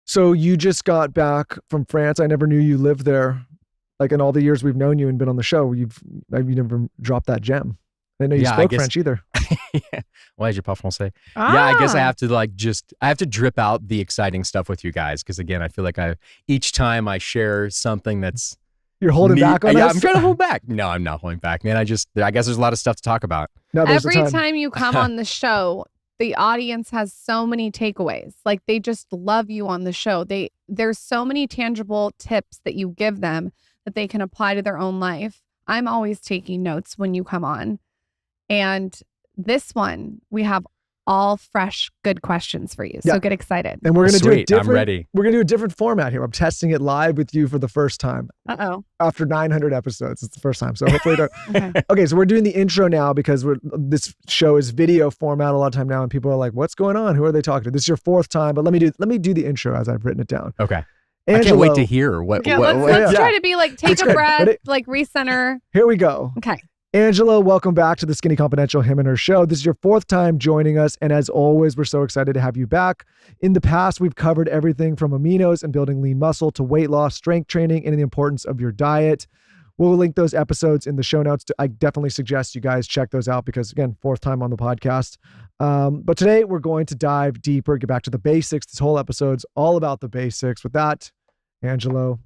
So you just got back from France. I never knew you lived there. Like in all the years we've known you and been on the show, you've never dropped that gem. I didn't know you spoke French either. Yeah. Ouais, je parle français. Yeah, I guess I have to I have to drip out the exciting stuff with you guys. Cause again, I feel like each time I share something that's You're holding back on us? I'm trying to hold back. No, I'm not holding back, man. I guess there's a lot of stuff to talk about. No, every time you come on the show, the audience has so many takeaways. Like they just love you on the show. There's so many tangible tips that you give them that they can apply to their own life. I'm always taking notes when you come on. And this one, we have all fresh, good questions for you. So get excited. And we're going to do a different, I'm ready. We're going to do a different format here. I'm testing it live with you for the first time. After 900 episodes, it's the first time. So hopefully, okay. So we're doing the intro now because this show is video format a lot of time now, and people are like, "What's going on? Who are they talking to?" This is your fourth time, but let me do the intro as I've written it down. Okay. Angelo, I can't wait to hear what. Let's try to be like, take a breath, like recenter. Here we go. Okay. Angelo, welcome back to the Skinny Confidential Him and Her Show. This is your fourth time joining us, and as always, we're so excited to have you back. In the past, we've covered everything from aminos and building lean muscle to weight loss, strength training, and the importance of your diet. We'll link those episodes in the show notes. I definitely suggest you guys check those out because, again, fourth time on the podcast. But today, we're going to dive deeper, get back to the basics. This whole episode's all about the basics. With that, Angelo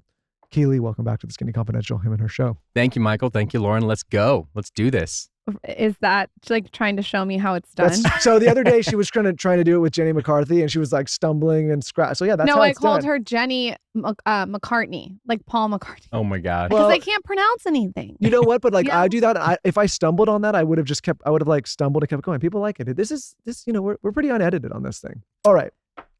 Keely, welcome back to the Skinny Confidential Him and Her Show. Thank you, Michael. Thank you, Lauren. Let's go. Let's do this. Is that like trying to show me how it's done? So the other day she was trying to do it with Jenny McCarthy, and she was like stumbling and scratch. So yeah, that's how it's done. No, I called her Jenny McCartney, like Paul McCartney. Oh my God. Because I can't pronounce anything. You know what? But like I do that. If I stumbled on that, I would have like stumbled and kept going. People like it. This, we're pretty unedited on this thing. All right.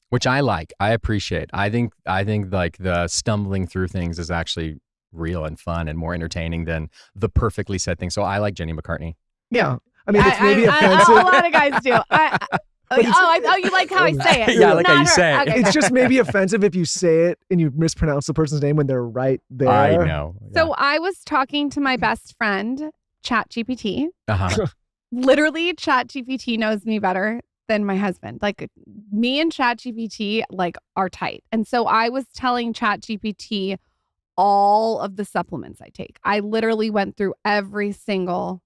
Which I like. I appreciate. I think like the stumbling through things is actually real and fun and more entertaining than the perfectly said thing. So I like Jenny McCartney. Yeah. I mean, it's maybe offensive. A lot of guys do. You like how I say it. Yeah, I like how you say it. Okay. It's just maybe offensive if you say it and you mispronounce the person's name when they're right there. I know. Yeah. So I was talking to my best friend, ChatGPT. Uh-huh. Literally, ChatGPT knows me better than my husband. Like me and ChatGPT are tight. And so I was telling ChatGPT all of the supplements I take. I literally went through every single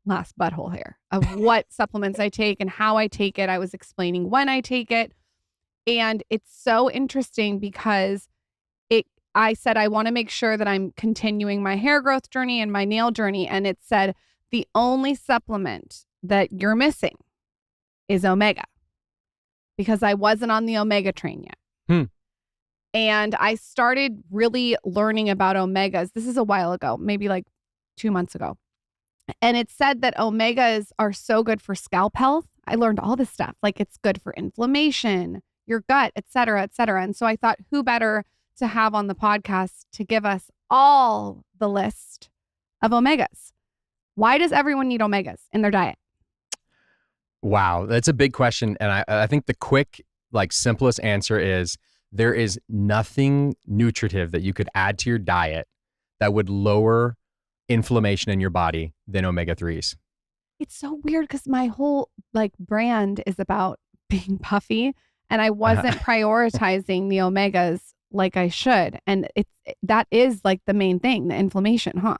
last butthole hair of what supplements I take and how I take it. I was explaining when I take it. And it's so interesting because I said, I want to make sure that I'm continuing my hair growth journey and my nail journey. And it said, the only supplement that you're missing is Omega, because I wasn't on the Omega train yet. And I started really learning about Omegas. This is a while ago, maybe like 2 months ago. And it said that Omegas are so good for scalp health. I learned all this stuff. Like it's good for inflammation, your gut, et cetera, et cetera. And so I thought, who better to have on the podcast to give us all the list of Omegas? Why does everyone need Omegas in their diet? Wow, that's a big question. And I think the quick, simplest answer is there is nothing nutritive that you could add to your diet that would lower inflammation in your body than omega-3s. It's so weird because my whole brand is about being puffy, and I wasn't prioritizing the omegas like I should. And that is the main thing, the inflammation, huh?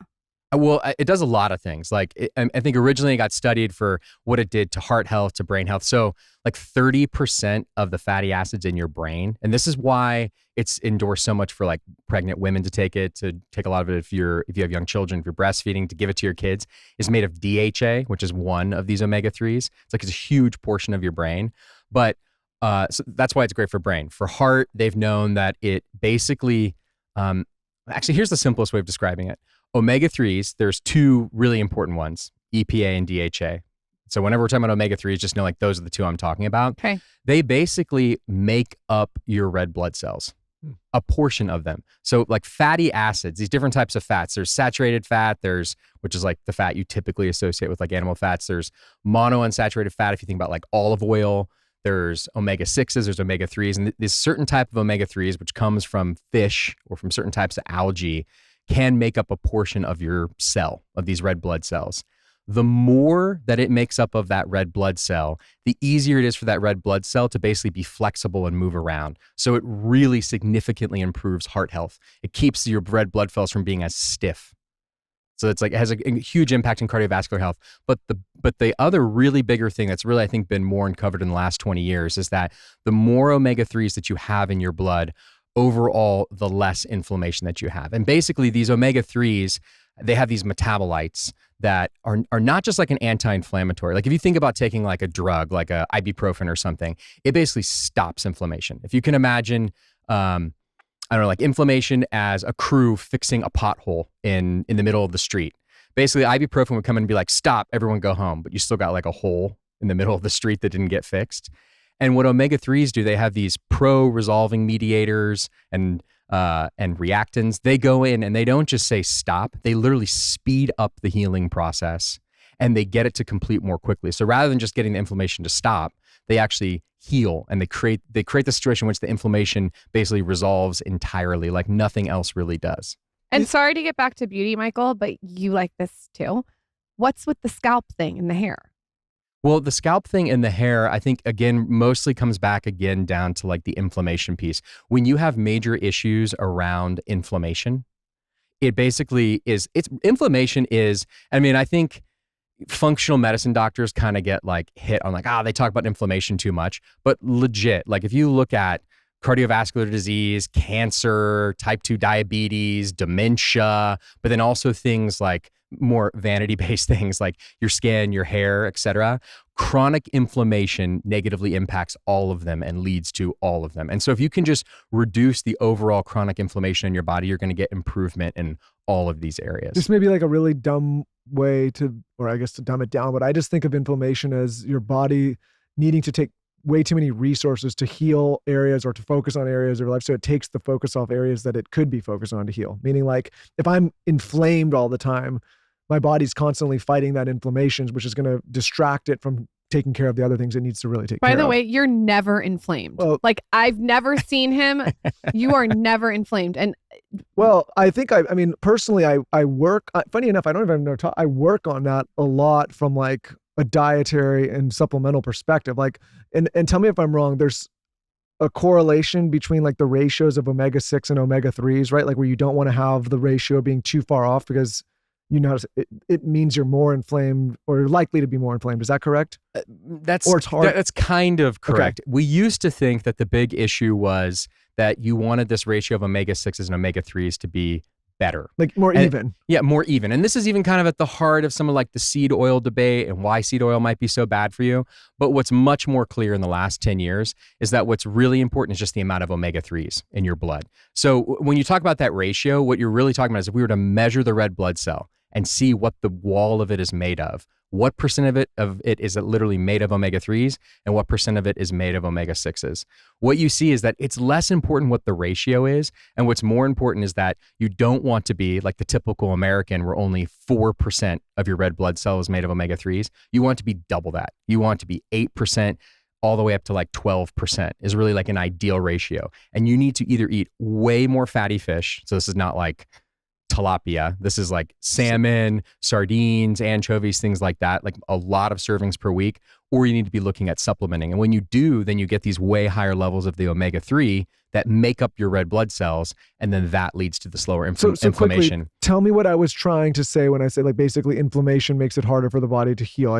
Well, it does a lot of things. I think originally it got studied for what it did to heart health, to brain health. So 30% of the fatty acids in your brain, and this is why it's endorsed so much for pregnant women to take a lot of it if you have young children, if you're breastfeeding, to give it to your kids, is made of DHA, which is one of these omega-3s. It's a huge portion of your brain. But so that's why it's great for brain. For heart, they've known that it basically, actually, here's the simplest way of describing it. Omega-3s, there's two really important ones, EPA and DHA. So whenever we're talking about omega-3s, just know those are the two I'm talking about. Okay. They basically make up your red blood cells, a portion of them. So fatty acids, these different types of fats, there's saturated fat, which is the fat you typically associate with animal fats. There's monounsaturated fat if you think about olive oil. There's omega-6s, there's omega-3s, and this certain type of omega-3s, which comes from fish or from certain types of algae, can make up a portion of your cell, of these red blood cells. the more that it makes up of that red blood cell, the easier it is for that red blood cell to basically be flexible and move around. So it really significantly improves heart health. It keeps your red blood cells from being as stiff. So it's like, it has a huge impact in cardiovascular health. But the other really bigger thing that's really, I think, been more uncovered in the last 20 years is that the more omega-3s that you have in your blood, overall, the less inflammation that you have. And basically these omega-3s, they have these metabolites that are not just like an anti-inflammatory. Like if you think about taking like a drug, like a ibuprofen or something, it basically stops inflammation. If you can imagine, I don't know, like inflammation as a crew fixing a pothole in the middle of the street. Basically, ibuprofen would come in and be like, stop, everyone go home. But you still got like a hole in the middle of the street that didn't get fixed. And what omega-3s do, they have these pro-resolving mediators and reactants. They go in and they don't just say stop. They literally speed up the healing process and they get it to complete more quickly. So rather than just getting the inflammation to stop, they actually heal and they create the situation in which the inflammation basically resolves entirely, like nothing else really does. And sorry to get back to beauty, Michael, but you like this too. What's with the scalp thing in the hair? Well, the scalp thing in the hair, I think, again, mostly comes back again down to like the inflammation piece. When you have major issues around inflammation, it basically is, inflammation is, I mean, I think functional medicine doctors kind of get like hit on like, they talk about inflammation too much, but legit, like if you look at cardiovascular disease, cancer, type 2 diabetes, dementia, but then also things like more vanity-based things like your skin, your hair, etc. Chronic inflammation negatively impacts all of them and leads to all of them. And so if you can just reduce the overall chronic inflammation in your body, you're going to get improvement in all of these areas. This may be like a really dumb way to, or I guess to dumb it down, but I just think of inflammation as your body needing to take way too many resources to heal areas or to focus on areas of your life. So it takes the focus off areas that it could be focused on to heal. Meaning like if I'm inflamed all the time, my body's constantly fighting that inflammation, which is going to distract it from taking care of the other things it needs to really take care of. By the way, you're never inflamed. Well, like I've never seen him. You are never inflamed. And well, I think I mean, personally, I work, funny enough, I don't even know, I work on that a lot from like a dietary and supplemental perspective. Like, and tell me if I'm wrong, there's a correlation between like the ratios of omega-6 and omega-3s, right? Like where you don't want to have the ratio being too far off because you know, it means you're more inflamed or you're likely to be more inflamed. Is that correct? That's kind of correct. Okay. We used to think that the big issue was that you wanted this ratio of omega-6s and omega-3s to be better. Like more even. Yeah, more even. And this is even kind of at the heart of some of like the seed oil debate and why seed oil might be so bad for you. But what's much more clear in the last 10 years is that what's really important is just the amount of omega-3s in your blood. So when you talk about that ratio, what you're really talking about is if we were to measure the red blood cell and see what the wall of it is made of, what percent of it is literally made of omega-3s and what percent of it is made of omega-6s. What you see is that it's less important what the ratio is, and what's more important is that you don't want to be like the typical American where only 4% of your red blood cell is made of omega-3s. You want to be double that. You want to be 8% all the way up to like 12% is really like an ideal ratio. And you need to either eat way more fatty fish, so this is not like tilapia. This is like salmon, sardines, anchovies, things like that, like a lot of servings per week, or you need to be looking at supplementing. And when you do, then you get these way higher levels of the omega-3 that make up your red blood cells, and then that leads to the slower inflammation. Quickly, tell me what I was trying to say when I say like basically inflammation makes it harder for the body to heal.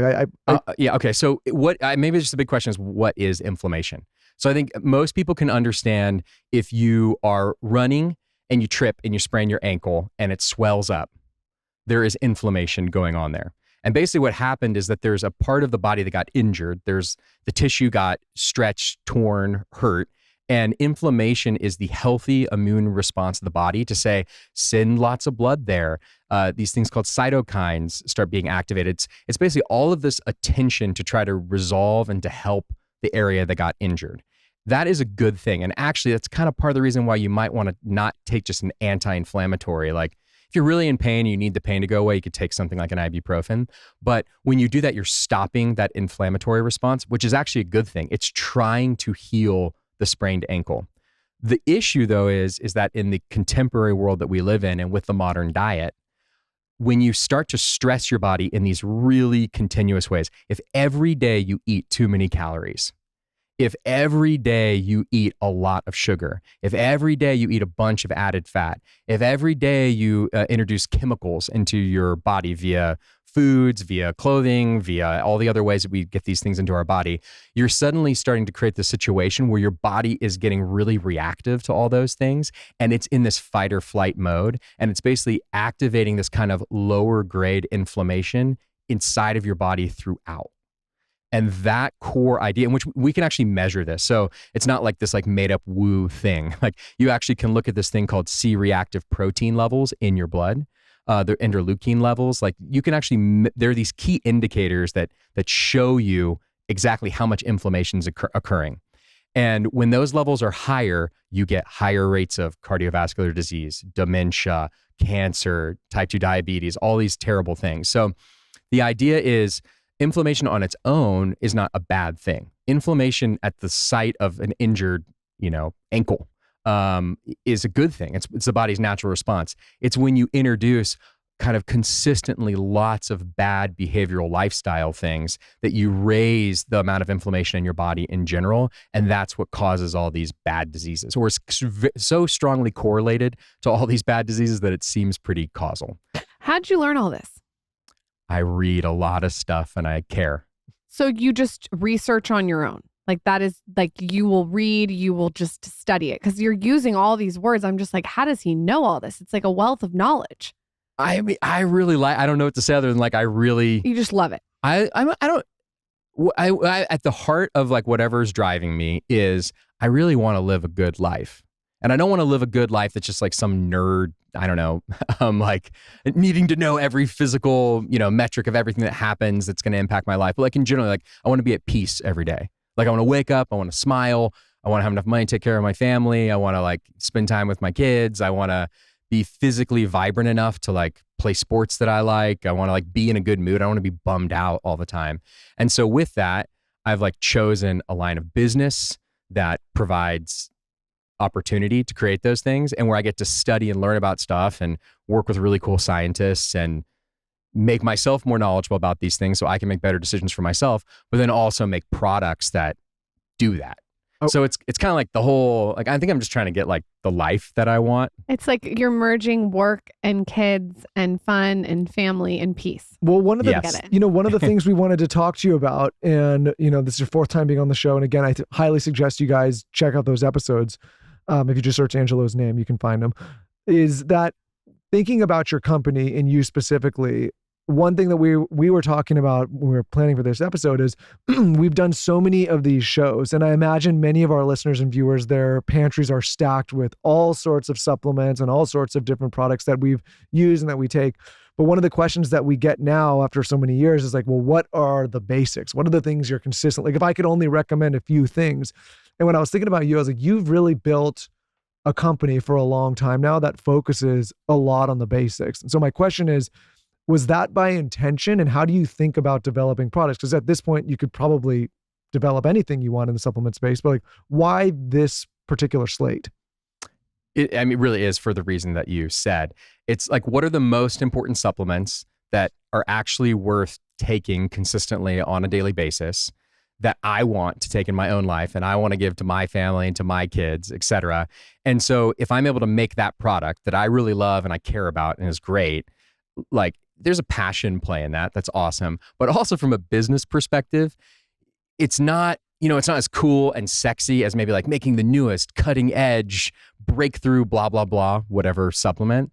Yeah, okay. So maybe just the big question is, what is inflammation? So I think most people can understand if you are running and you trip and you sprain your ankle and it swells up, there is inflammation going on there. And basically what happened is that there's a part of the body that got injured. There's the tissue got stretched, torn, hurt. And inflammation is the healthy immune response of the body to say, send lots of blood there. These things called cytokines start being activated. It's basically all of this attention to try to resolve and to help the area that got injured. That is a good thing. And actually, that's kind of part of the reason why you might want to not take just an anti-inflammatory. Like if you're really in pain and you need the pain to go away, you could take something like an ibuprofen. But when you do that, you're stopping that inflammatory response, which is actually a good thing. It's trying to heal the sprained ankle. The issue, though, is that in the contemporary world that we live in and with the modern diet, when you start to stress your body in these really continuous ways, if every day you eat too many calories, if every day you eat a lot of sugar, if every day you eat a bunch of added fat, if every day you introduce chemicals into your body via foods, via clothing, via all the other ways that we get these things into our body, you're suddenly starting to create this situation where your body is getting really reactive to all those things. And it's in this fight or flight mode. And it's basically activating this kind of lower grade inflammation inside of your body throughout. And that core idea, in which we can actually measure this. So it's not like this like made up woo thing. Like you actually can look at this thing called C-reactive protein levels in your blood. They're interleukin levels. Like you can actually, there are these key indicators that show you exactly how much inflammation is occurring. And when those levels are higher, you get higher rates of cardiovascular disease, dementia, cancer, type 2 diabetes, all these terrible things. So the idea is inflammation on its own is not a bad thing. Inflammation at the site of an injured, ankle is a good thing. It's the body's natural response. It's when you introduce kind of consistently lots of bad behavioral lifestyle things that you raise the amount of inflammation in your body in general. And that's what causes all these bad diseases, or it's so strongly correlated to all these bad diseases that it seems pretty causal. How'd you learn all this? I read a lot of stuff and I care. So you just research on your own. Like that is like, you will read, you will just study it because you're using all these words. I'm just like, how does he know all this? It's like a wealth of knowledge. I mean, I really I don't know what to say other than like, You just love it. I at the heart of like whatever's driving me is I really want to live a good life. And I don't want to live a good life that's just like some nerd, I don't know, like needing to know every physical, metric of everything that happens that's going to impact my life. But like in general, like I want to be at peace every day. Like I want to wake up, I want to smile, I want to have enough money to take care of my family. I want to like spend time with my kids. I want to be physically vibrant enough to like play sports that I like. I want to like be in a good mood. I don't want to be bummed out all the time. And so with that, I've like chosen a line of business that provides opportunity to create those things, and where I get to study and learn about stuff and work with really cool scientists and make myself more knowledgeable about these things so I can make better decisions for myself, but then also make products that do that. Oh. So it's kind of like the whole, like, I think I'm just trying to get like the life that I want. It's like you're merging work and kids and fun and family and peace. Well, one of the things we wanted to talk to you about, and this is your fourth time being on the show, and again, I highly suggest you guys check out those episodes. If you just search Angelo's name, you can find him. Is that thinking about your company and you specifically? One thing that we were talking about when we were planning for this episode is we've done so many of these shows, and I imagine many of our listeners and viewers, their pantries are stacked with all sorts of supplements and all sorts of different products that we've used and that we take. But one of the questions that we get now after so many years is like, well, what are the basics? What are the things you're consistent? Like if I could only recommend a few things. And when I was thinking about you, I was like, you've really built a company for a long time now that focuses a lot on the basics. And so my question is, was that by intention? And how do you think about developing products? Because at this point, you could probably develop anything you want in the supplement space, but like, why this particular slate? It really is for the reason that you said. It's like, what are the most important supplements that are actually worth taking consistently on a daily basis that I want to take in my own life and I want to give to my family and to my kids, et cetera. And so if I'm able to make that product that I really love and I care about and is great, like there's a passion play in that. That's awesome. But also from a business perspective, it's not as cool and sexy as maybe like making the newest cutting edge breakthrough, blah, blah, blah, whatever supplement,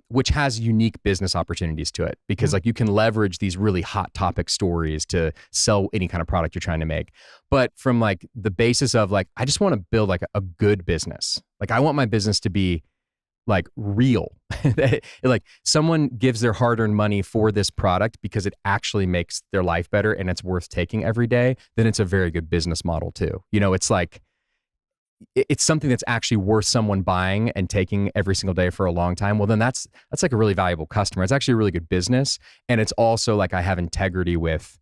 which has unique business opportunities to it because like you can leverage these really hot topic stories to sell any kind of product you're trying to make. But from like the basis of like, I just want to build like a good business. Like I want my business to be like real. Like someone gives their hard-earned money for this product because it actually makes their life better and it's worth taking every day, then it's a very good business model too. It's like, it's something that's actually worth someone buying and taking every single day for a long time. Well, then that's like a really valuable customer. It's actually a really good business. And it's also like I have integrity with,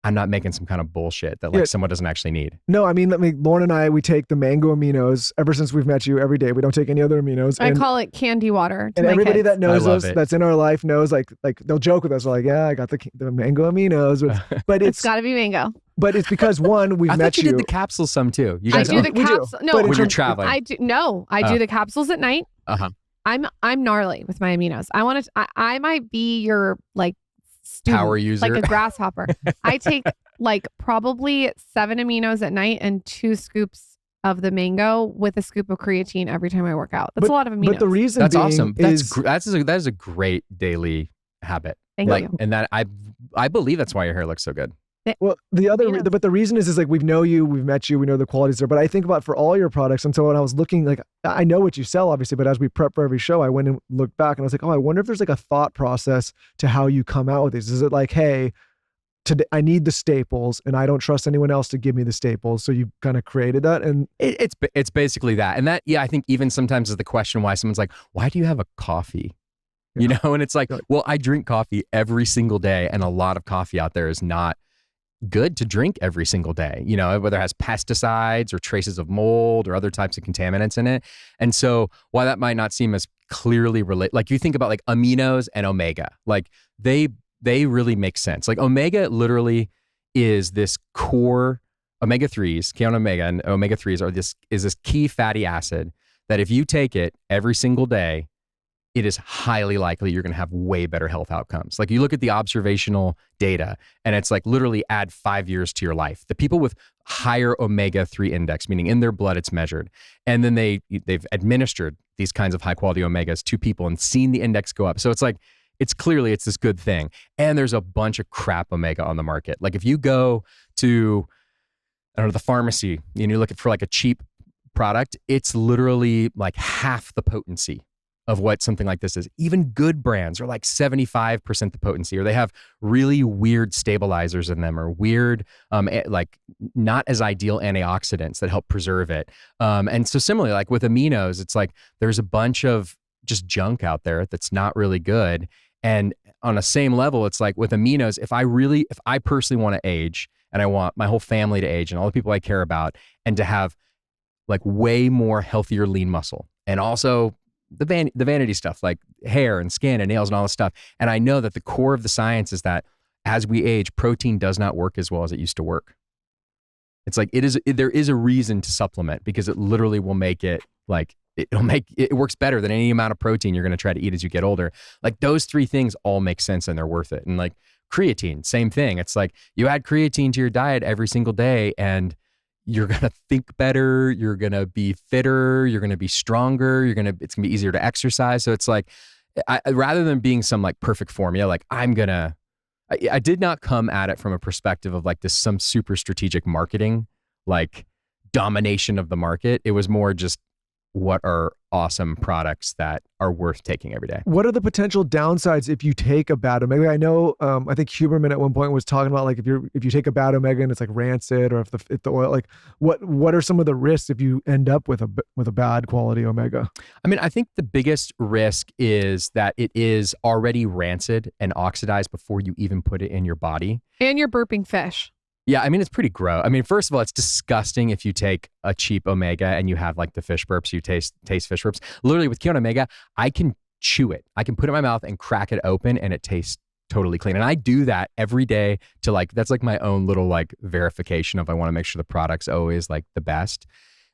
I'm not making some kind of bullshit that Yeah. someone doesn't actually need. No, I mean, Lauren and I, we take the mango aminos ever since we've met you every day. We don't take any other aminos. I call it candy water to and my everybody kids. that knows I love us, it. that's in our life knows, like they'll joke with us, like, yeah, I got the mango aminos. But It's got to be mango. but it's because one, we've I met thought you did the capsules some too. You I guys do the we do. capsule. No, But in when you're terms- traveling. I do. No, I do the capsules at night. Uh-huh. I'm gnarly with my aminos. I might be your like student, Power user. like a grasshopper. I take like probably 7 aminos at night and 2 scoops of the mango with a scoop of creatine every time I work out. That's a lot of aminos. But the reason That's being awesome. is That is a great daily habit. Thank you. And that I believe that's why your hair looks so good. well, the other, Aminos. but the reason is like, we know you, we've met you, we know the qualities there. But I think about for all your products. And so when I was looking, like, I know what you sell, obviously, but as we prep for every show, I went and looked back and I was like, oh, I wonder if there's like a thought process to how you come out with these. Is it like, hey, today I need the staples and I don't trust anyone else to give me the staples. So you kind of created that. And It's basically that. And that, yeah, I think even sometimes is the question why someone's like, why do you have a coffee? You know, and it's like, well, I drink coffee every single day, and a lot of coffee out there is not good to drink every single day, you know, whether it has pesticides or traces of mold or other types of contaminants in it. And so while that might not seem as clearly related, like you think about like aminos and omega, like they really make sense. Like omega literally is this core omega-3s, Kion omega and omega-3s is this key fatty acid that if you take it every single day, it is highly likely you're going to have way better health outcomes. Like you look at the observational data and it's like literally add 5 years to your life. The people with higher omega-3 index, meaning in their blood it's measured, and then they've administered these kinds of high quality omegas to people and seen the index go up. So it's like, it's this good thing. And there's a bunch of crap omega on the market. Like if you go to, I don't know, the pharmacy and you're looking for like a cheap product, it's literally like half the potency of what something like this is. Even good brands are like 75% the potency, or they have really weird stabilizers in them, or weird, like not as ideal antioxidants that help preserve it. And so similarly, like with aminos, it's like there's a bunch of just junk out there that's not really good. And on the same level, it's like with aminos, if I personally want to age, and I want my whole family to age and all the people I care about, and to have like way more healthier lean muscle, and also the vanity stuff like hair and skin and nails and all this stuff. And I know that the core of the science is that as we age, protein does not work as well as it used to work. It's like there is a reason to supplement, because it literally will make it like it works better than any amount of protein you're going to try to eat as you get older. Like those 3 things all make sense and they're worth it. And like creatine, same thing. It's like you add creatine to your diet every single day and you're going to think better, you're going to be fitter, you're going to be stronger, it's going to be easier to exercise. So it's like, rather than being some like perfect formula, like I did not come at it from a perspective of like some super strategic marketing, like domination of the market. It was more just, what are awesome products that are worth taking every day? what are the potential downsides if you take a bad omega? I know, I think Huberman at one point was talking about like if you take a bad omega and it's like rancid, or if the oil, like what are some of the risks if you end up with a bad quality omega? I mean, I think the biggest risk is that it is already rancid and oxidized before you even put it in your body. And you're burping fish. Yeah, I mean, it's pretty gross. I mean, first of all, it's disgusting if you take a cheap omega and you have like the fish burps, you taste fish burps. Literally with Kion omega, I can chew it. I can put it in my mouth and crack it open and it tastes totally clean. And I do that every day to like, that's like my own little like verification of I want to make sure the product's always like the best.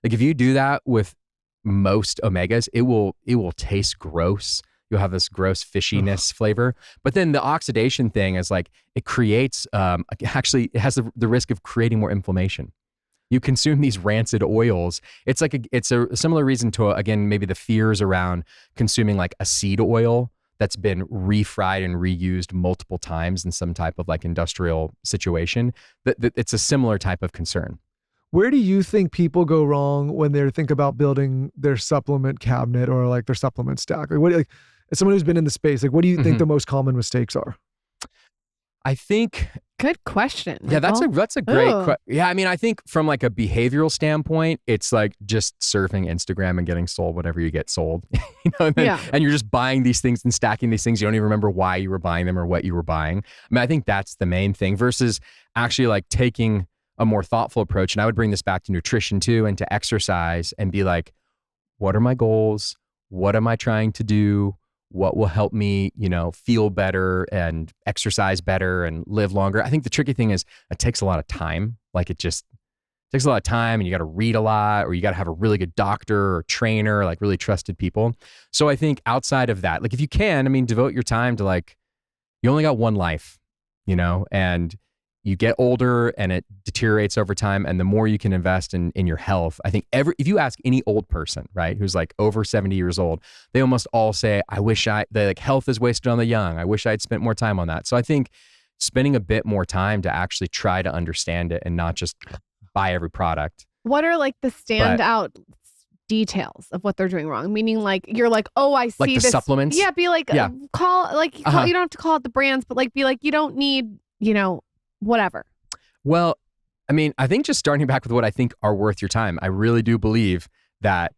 Like if you do that with most omegas, it will taste gross. You'll have this gross fishiness flavor. But then the oxidation thing is like, it creates, actually it has the risk of creating more inflammation. You consume these rancid oils. It's like, it's a similar reason to, again, maybe the fears around consuming like a seed oil that's been refried and reused multiple times in some type of like industrial situation. That it's a similar type of concern. Where do you think people go wrong when they think about building their supplement cabinet or like their supplement stack? Like as someone who's been in the space, like what do you think the most common mistakes are? I think Good question. yeah, that's a great Ooh. yeah, I mean, I think from like a behavioral standpoint, it's like just surfing Instagram and getting sold whatever you get sold. Yeah. And you're just buying these things and stacking these things. You don't even remember why you were buying them or what you were buying. I mean, I think that's the main thing versus actually like taking a more thoughtful approach. And I would bring this back to nutrition too and to exercise and be like, what are my goals? What am I trying to do? What will help me, feel better and exercise better and live longer? I think the tricky thing is it takes a lot of time. Like it just takes a lot of time and you got to read a lot or you got to have a really good doctor or trainer, like really trusted people. So I think outside of that, like if you can, I mean, devote your time to like, you only got one life, and you get older and it deteriorates over time. And the more you can invest in your health, I think if you ask any old person, right, who's like over 70 years old, they almost all say, health is wasted on the young. I wish I'd spent more time on that. So I think spending a bit more time to actually try to understand it and not just buy every product. What are like the standout details of what they're doing wrong? Meaning like, you're like, oh, I see like the this. supplements? Yeah. Be like, Yeah. you don't have to call it the brands, but like, be like, you don't need, whatever. Well, I mean, I think just starting back with what I think are worth your time. I really do believe that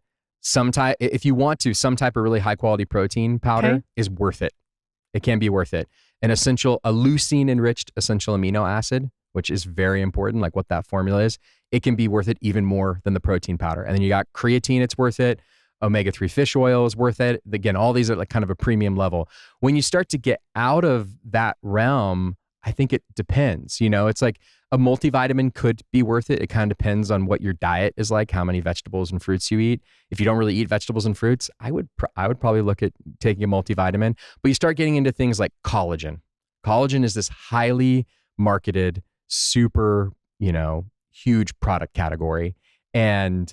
if you want to, some type of really high quality protein powder is worth it. It can be worth it. A leucine enriched essential amino acid, which is very important, like what that formula is, it can be worth it even more than the protein powder. And then you got creatine, it's worth it. Omega-3 fish oil is worth it. Again, all these are like kind of a premium level. When you start to get out of that realm, I think it depends. It's like a multivitamin could be worth it. It kind of depends on what your diet is like, how many vegetables and fruits you eat. If you don't really eat vegetables and fruits, I would probably look at taking a multivitamin. But you start getting into things like collagen. Collagen is this highly marketed, super, huge product category. And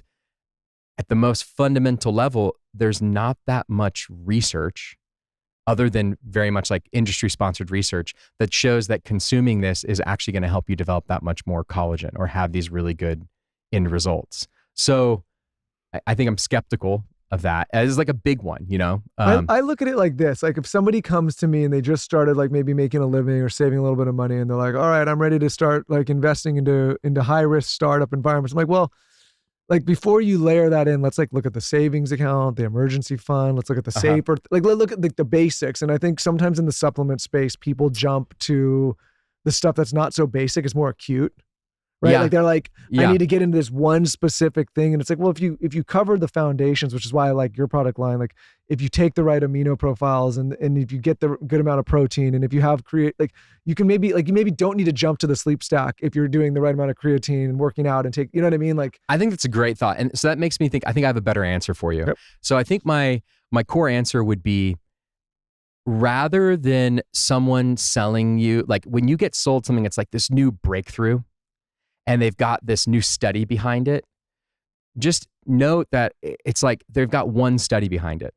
at the most fundamental level, there's not that much research other than very much like industry-sponsored research that shows that consuming this is actually going to help you develop that much more collagen or have these really good end results. So I think I'm skeptical of that as like a big one, I look at it like this. Like if somebody comes to me and they just started like maybe making a living or saving a little bit of money and they're like, all right, I'm ready to start like investing into high-risk startup environments. I'm like, well, like before you layer that in, let's like look at the savings account, the emergency fund. Let's look at the safer, like look at the basics. And I think sometimes in the supplement space, people jump to the stuff that's not so basic, is more acute, right? Yeah. Like they're like, Yeah. I need to get into this one specific thing. And it's like, well, if you cover the foundations, which is why I like your product line, like if you take the right amino profiles and if you get the good amount of protein and if you have you maybe don't need to jump to the sleep stack if you're doing the right amount of creatine and working out and you know what I mean? Like, I think that's a great thought. And so that makes me think, I think I have a better answer for you. Yep. So I think my core answer would be, rather than someone selling you, like when you get sold something, it's like this new breakthrough and they've got this new study behind it, just note that it's like they've got one study behind it.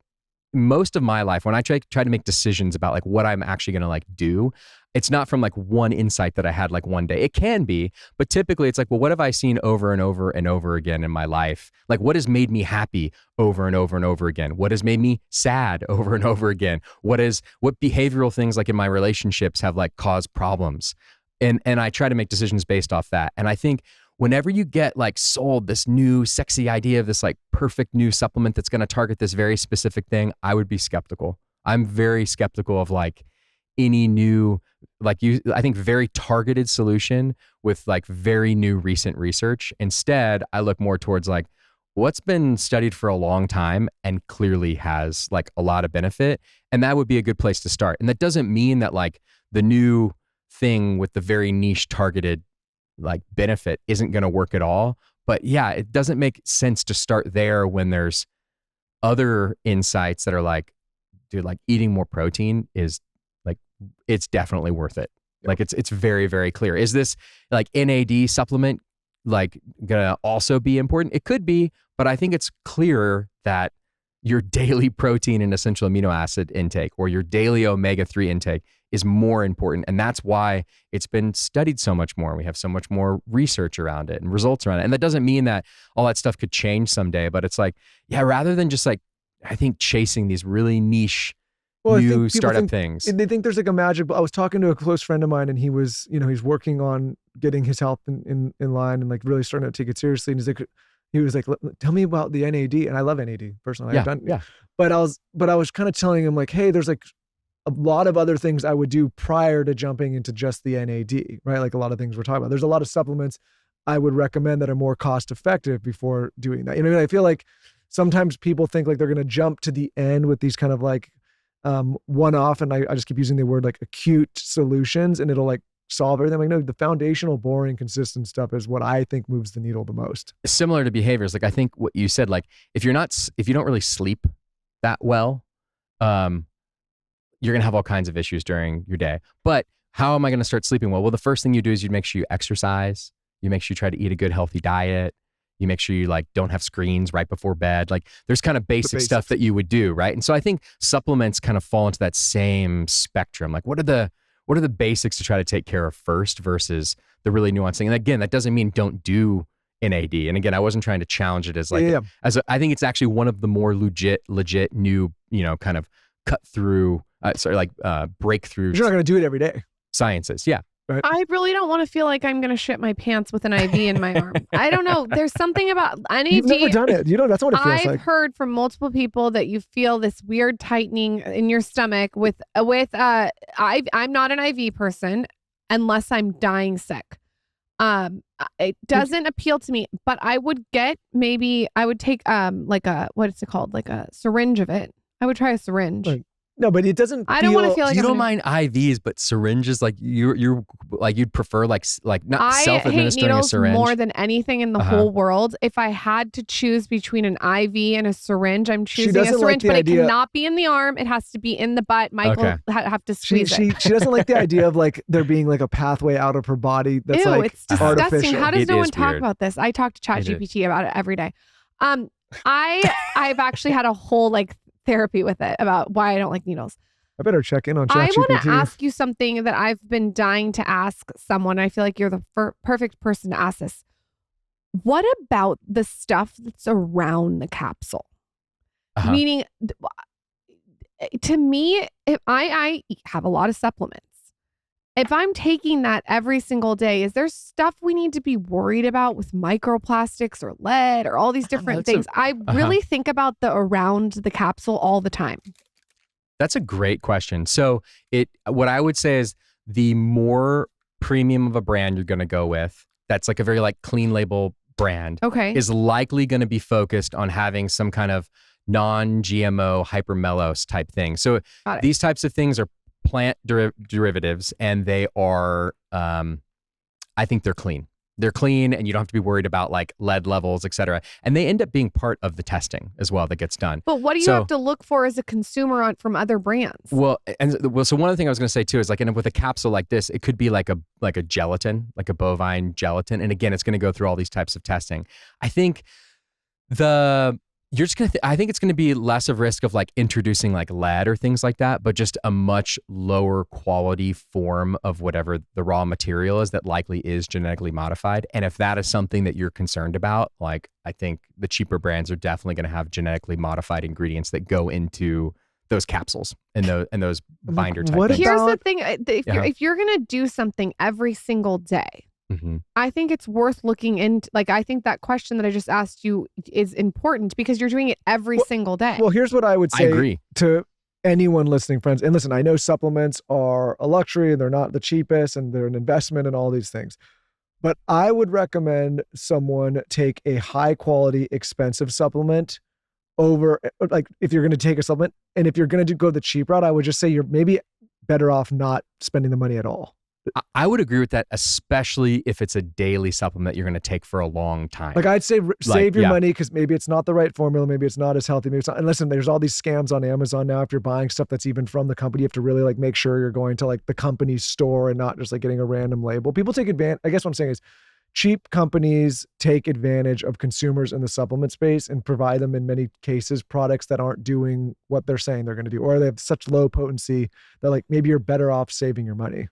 Most of my life, when I try to make decisions about like what I'm actually going to like do, it's not from like one insight that I had like one day. It can be, but typically it's like, well, what have I seen over and over and over again in my life? Like what has made me happy over and over and over again? What has made me sad over and over again? What behavioral things like in my relationships have like caused problems? And I try to make decisions based off that. And I think whenever you get like sold this new sexy idea of this like perfect new supplement that's going to target this very specific thing, I would be skeptical. I'm very skeptical of like any new, I think very targeted solution with like very new recent research. Instead, I look more towards like what's been studied for a long time and clearly has like a lot of benefit. And that would be a good place to start. And that doesn't mean that like the new thing with the very niche targeted like benefit isn't going to work at all. But yeah, it doesn't make sense to start there when there's other insights that are like, dude, like eating more protein is like, it's definitely worth it. Yep. Like it's very, very clear. Is this like NAD supplement like gonna also be important? It could be, but I think it's clearer that your daily protein and essential amino acid intake or your daily omega-3 intake is more important. And that's why it's been studied so much more. We have so much more research around it and results around it. And that doesn't mean that all that stuff could change someday, but it's like, yeah, rather than just like, I think chasing these really niche Well, I think new people startup think- things. They think there's like a magic. I was talking to a close friend of mine, and he was, he's working on getting his health in line and like really starting to take it seriously. And he was like, tell me about the NAD. And I love NAD personally. Yeah. But I was kind of telling him like, hey, there's like a lot of other things I would do prior to jumping into just the NAD, right? Like a lot of things we're talking about. There's a lot of supplements I would recommend that are more cost effective before doing that. I feel like sometimes people think like they're going to jump to the end with these kind of like one-off, and I just keep using the word like acute solutions, and it'll like solve everything. Like, no, the foundational, boring, consistent stuff is what I think moves the needle the most. Similar to behaviors, like I think what you said, like if you don't really sleep that well, you're gonna have all kinds of issues during your day. But how am I gonna start sleeping well? Well, the first thing you do is you make sure you exercise. You make sure you try to eat a good, healthy diet. You make sure you like don't have screens right before bed. Like there's kind of basic stuff that you would do, right? And so I think supplements kind of fall into that same spectrum. Like what are the basics to try to take care of first versus the really nuanced thing? And again, that doesn't mean don't do NAD. And again, I wasn't trying to challenge it as like, I think it's actually one of the more legit new, kind of cut through, breakthrough. You're not going to do it every day. Sciences. Yeah. Right. I really don't want to feel like I'm going to shit my pants with an IV in my arm. I don't know. There's something about NAD. You've never done it. That's what it feels like. I've heard from multiple people that you feel this weird tightening in your stomach I'm not an IV person unless I'm dying sick. It doesn't appeal to me, but I would take like a, what is it called? Like a syringe of it. I would try a syringe. Right. No, but it doesn't. I don't want to feel like you don't mind IVs, but syringes, like you're like you'd prefer like not self-administering a syringe. More than anything in the whole world. If I had to choose between an IV and a syringe, I'm choosing a syringe. But it cannot be in the arm; it has to be in the butt. Michael have to squeeze it. She doesn't like the idea of like there being like a pathway out of her body that's like it's disgusting. artificial. How does no one talk about this? I talk to ChatGPT about it every day. I've actually had a whole like therapy with it about why I don't like needles. I better check in on ChatGPT. I want to ask you something that I've been dying to ask someone. I feel like you're the perfect person to ask this. What about the stuff that's around the capsule? Meaning, to me, if I have a lot of supplements. If I'm taking that every single day, is there stuff we need to be worried about with microplastics or lead or all these different things? I really think about the around the capsule all the time. That's a great question. So what I would say is the more premium of a brand you're going to go with, that's like a very like clean label brand, is likely going to be focused on having some kind of non-GMO hypermellose type thing. So these types of things are plant derivatives, and they are, I think they're clean. They're clean, and you don't have to be worried about like lead levels, et cetera. And they end up being part of the testing as well that gets done. But what do you have to look for as a consumer from other brands? So one of the things I was going to say too is like, with a capsule like this, it could be like a gelatin, like a bovine gelatin. And again, it's going to go through all these types of testing. I think I think it's going to be less of risk of like introducing like lead or things like that, but just a much lower quality form of whatever the raw material is that likely is genetically modified. And if that is something that you're concerned about, like I think the cheaper brands are definitely going to have genetically modified ingredients that go into those capsules and those binder type things. Here's the thing. If you're going to do something every single day, I think it's worth looking into. Like, I think that question that I just asked you is important because you're doing it every single day. Well, here's what I would say to anyone listening, friends. And listen, I know supplements are a luxury and they're not the cheapest and they're an investment and all these things. But I would recommend someone take a high quality, expensive supplement over, like if you're going to take a supplement, and if you're going to go the cheap route, I would just say you're maybe better off not spending the money at all. I would agree with that, especially if it's a daily supplement you're going to take for a long time. Like I'd say save your money because maybe it's not the right formula. Maybe it's not as healthy. Maybe it's not. And listen, there's all these scams on Amazon now. If you're buying stuff that's even from the company, you have to really like make sure you're going to like the company's store and not just like getting a random label. People take advantage. I guess what I'm saying is cheap companies take advantage of consumers in the supplement space and provide them in many cases products that aren't doing what they're saying they're going to do, or they have such low potency that like maybe you're better off saving your money.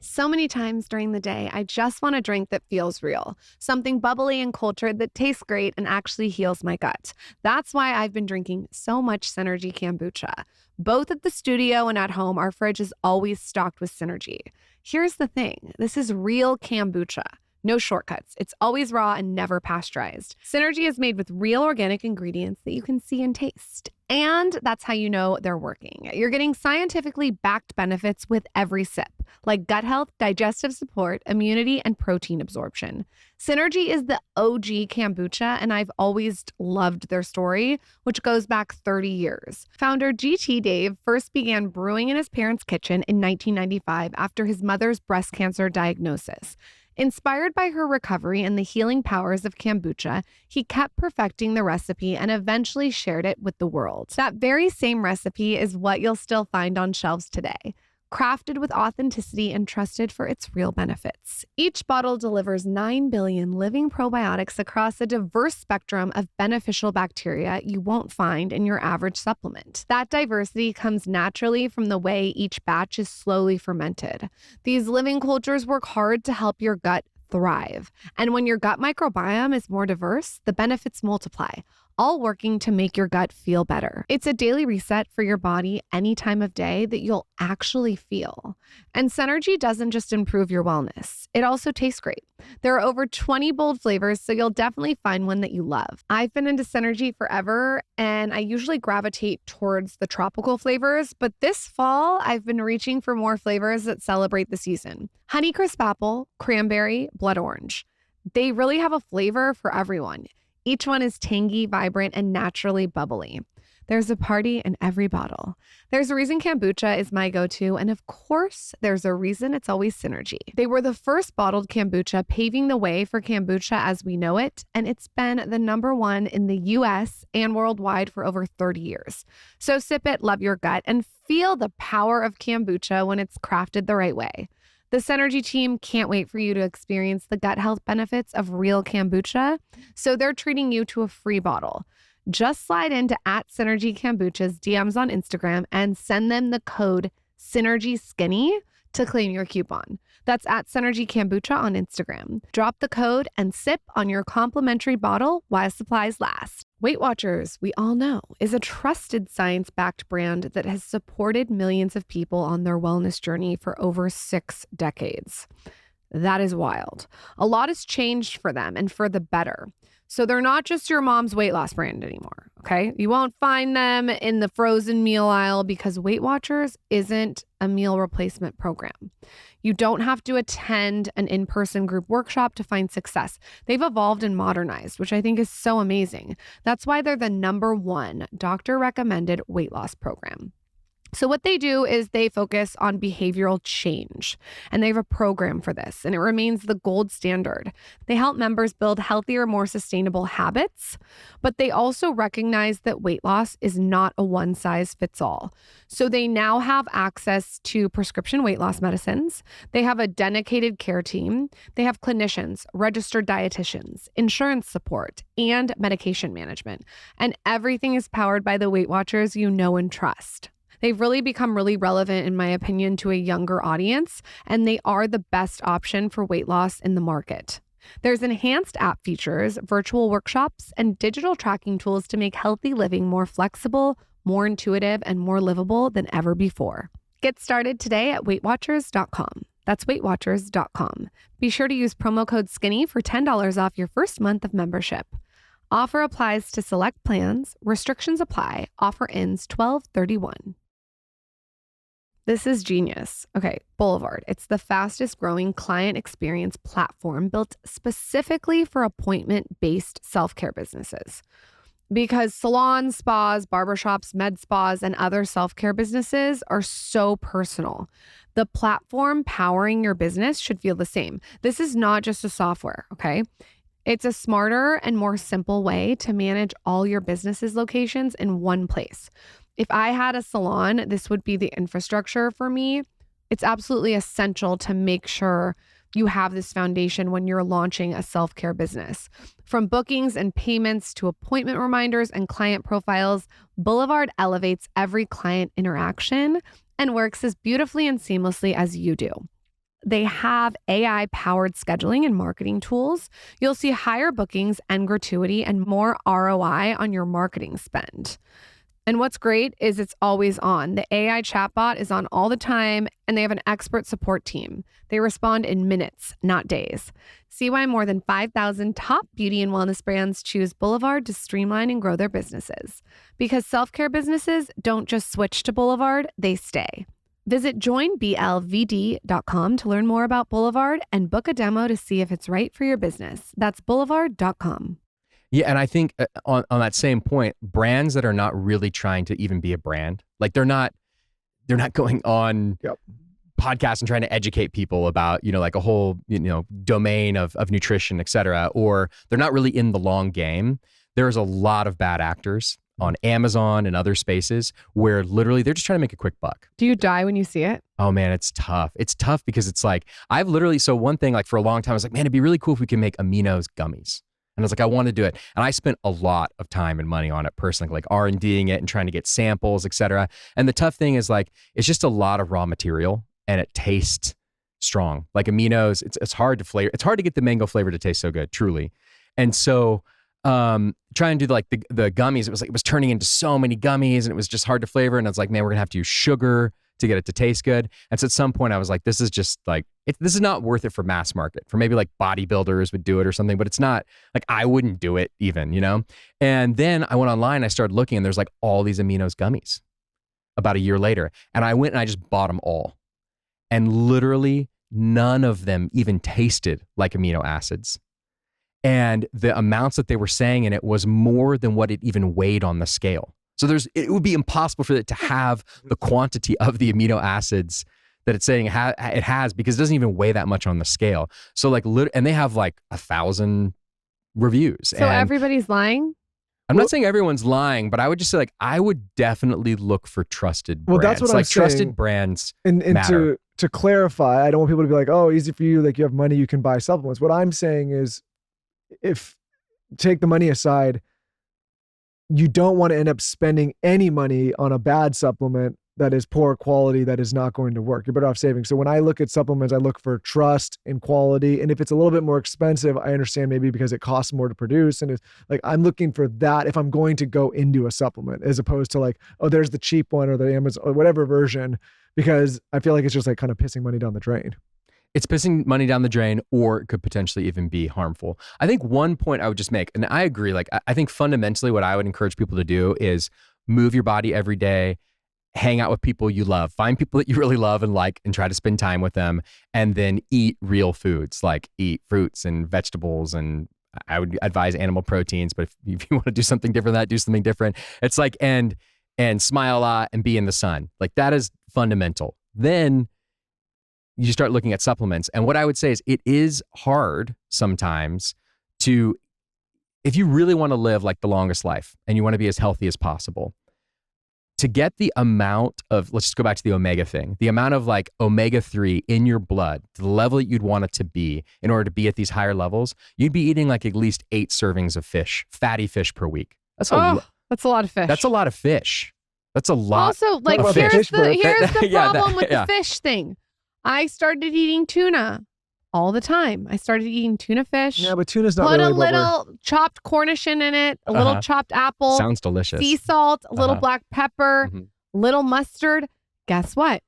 So many times during the day, I just want a drink that feels real, something bubbly and cultured that tastes great and actually heals my gut. That's why I've been drinking so much Synergy kombucha. Both at the studio and at home, our fridge is always stocked with Synergy. Here's the thing, this is real kombucha. No shortcuts. It's always raw and never pasteurized. Synergy is made with real organic ingredients that you can see and taste. And that's how you know they're working. You're getting scientifically backed benefits with every sip, like gut health, digestive support, immunity, and protein absorption. Synergy is the OG kombucha, and I've always loved their story, which goes back 30 years. Founder GT Dave first began brewing in his parents' kitchen in 1995 after his mother's breast cancer diagnosis. Inspired by her recovery and the healing powers of kombucha, he kept perfecting the recipe and eventually shared it with the world. That very same recipe is what you'll still find on shelves today, crafted with authenticity and trusted for its real benefits. Each bottle delivers 9 billion living probiotics across a diverse spectrum of beneficial bacteria you won't find in your average supplement. That diversity comes naturally from the way each batch is slowly fermented. These living cultures work hard to help your gut thrive. And when your gut microbiome is more diverse, the benefits multiply, all working to make your gut feel better. It's a daily reset for your body any time of day that you'll actually feel. And Synergy doesn't just improve your wellness, it also tastes great. There are over 20 bold flavors, so you'll definitely find one that you love. I've been into Synergy forever, and I usually gravitate towards the tropical flavors, but this fall, I've been reaching for more flavors that celebrate the season. Honeycrisp apple, cranberry, blood orange. They really have a flavor for everyone. Each one is tangy, vibrant, and naturally bubbly. There's a party in every bottle. There's a reason kombucha is my go-to, and of course, there's a reason it's always Synergy. They were the first bottled kombucha, paving the way for kombucha as we know it, and it's been the #1 in the US and worldwide for over 30 years. So sip it, love your gut, and feel the power of kombucha when it's crafted the right way. The Synergy team can't wait for you to experience the gut health benefits of real kombucha, so they're treating you to a free bottle. Just slide into @Synergy Kombucha's DMs on Instagram and send them the code SYNERGYSKINNY to claim your coupon. That's @Synergy Kombucha on Instagram. Drop the code and sip on your complimentary bottle while supplies last. Weight Watchers, we all know, is a trusted science-backed brand that has supported millions of people on their wellness journey for over 6 decades. That is wild. A lot has changed for them and for the better. So they're not just your mom's weight loss brand anymore, okay? You won't find them in the frozen meal aisle because Weight Watchers isn't a meal replacement program. You don't have to attend an in-person group workshop to find success. They've evolved and modernized, which I think is so amazing. That's why they're the #1 doctor-recommended weight loss program. So what they do is they focus on behavioral change, and they have a program for this, and it remains the gold standard. They help members build healthier, more sustainable habits, but they also recognize that weight loss is not a one-size-fits-all. So they now have access to prescription weight loss medicines. They have a dedicated care team. They have clinicians, registered dietitians, insurance support, and medication management. And everything is powered by the Weight Watchers you know and trust. They've really become really relevant, in my opinion, to a younger audience, and they are the best option for weight loss in the market. There's enhanced app features, virtual workshops, and digital tracking tools to make healthy living more flexible, more intuitive, and more livable than ever before. Get started today at WeightWatchers.com. That's WeightWatchers.com. Be sure to use promo code SKINNY for $10 off your first month of membership. Offer applies to select plans. Restrictions apply. Offer ends 12/31. This is genius. Okay, Boulevard. It's the fastest growing client experience platform built specifically for appointment-based self-care businesses. Because salons, spas, barbershops, med spas, and other self-care businesses are so personal. The platform powering your business should feel the same. This is not just a software, okay? It's a smarter and more simple way to manage all your business's locations in one place. If I had a salon, this would be the infrastructure for me. It's absolutely essential to make sure you have this foundation when you're launching a self-care business. From bookings and payments to appointment reminders and client profiles, Boulevard elevates every client interaction and works as beautifully and seamlessly as you do. they have AI-powered scheduling and marketing tools. You'll see higher bookings and gratuity and more ROI on your marketing spend. And what's great is it's always on. The AI chatbot is on all the time, and they have an expert support team. They respond in minutes, not days. See why more than 5,000 top beauty and wellness brands choose Boulevard to streamline and grow their businesses. Because self-care businesses don't just switch to Boulevard, they stay. Visit joinblvd.com to learn more about Boulevard and book a demo to see if it's right for your business. That's boulevard.com. Yeah, and I think on that same point, brands that are not really trying to even be a brand, like they're not going on podcasts and trying to educate people about, like a whole, domain of nutrition, et cetera, or they're not really in the long game. There's a lot of bad actors on Amazon and other spaces where literally they're just trying to make a quick buck. Do you die when you see it? Oh man, it's tough. It's tough because it's like, so one thing, like for a long time, I was like, man, it'd be really cool if we could make Aminos gummies. And I was like, I want to do it. And I spent a lot of time and money on it personally, like R&Ding it and trying to get samples, et cetera. And the tough thing is like, it's just a lot of raw material and it tastes strong. Like Aminos, it's hard to flavor. It's hard to get the mango flavor to taste so good, truly. And so trying to do like the gummies, it was turning into so many gummies and it was just hard to flavor. And I was like, man, we're gonna have to use sugar to get it to taste good. And so at some point I was like, this is just like, this is not worth it for mass market. For maybe like bodybuilders would do it or something, but it's not like, I wouldn't do it even, And then I went online, I started looking and there's like all these Aminos gummies about a year later. And I went and I just bought them all. And literally none of them even tasted like amino acids. And the amounts that they were saying in it was more than what it even weighed on the scale. So it would be impossible for it to have the quantity of the amino acids that it's saying it has because it doesn't even weigh that much on the scale. So like, and they have like 1,000 reviews. So everybody's lying? I'm not saying everyone's lying, but I would just say like, I would definitely look for trusted brands. Well, that's what I'm saying. Trusted brands and matter. To clarify, I don't want people to be like, oh, easy for you. Like you have money, you can buy supplements. What I'm saying is if take the money aside, you don't want to end up spending any money on a bad supplement that is poor quality, that is not going to work. You're better off saving. So when I look at supplements, I look for trust and quality. And if it's a little bit more expensive, I understand maybe because it costs more to produce. And it's like, I'm looking for that if I'm going to go into a supplement, as opposed to like, oh, there's the cheap one or the Amazon or whatever version, because I feel like it's just like kind of pissing money down the drain. It's pissing money down the drain, or it could potentially even be harmful. I think one point I would just make, and I agree, like I think fundamentally what I would encourage people to do is move your body every day, hang out with people you love, find people that you really love and like, and try to spend time with them, and then eat real foods, like eat fruits and vegetables. And I would advise animal proteins, but if you want to do something different than that, do something different. It's like, and smile a lot and be in the sun. Like that is fundamental. Then you start looking at supplements. And what I would say is it is hard sometimes if you really want to live like the longest life and you want to be as healthy as possible, to get the amount of, let's just go back to the omega thing, the amount of like omega-3 in your blood, to the level that you'd want it to be in order to be at these higher levels, you'd be eating like at least 8 servings of fish, fatty fish per week. That's a lot of fish. That's a lot of fish. That's a lot. Also, like here's the problem with the fish thing. I started eating tuna all the time. I started eating tuna fish. Yeah, but tuna's not Put really a little chopped Cornishin in it, a little chopped apple. Sounds delicious. Sea salt, a little black pepper, little mustard. Guess what?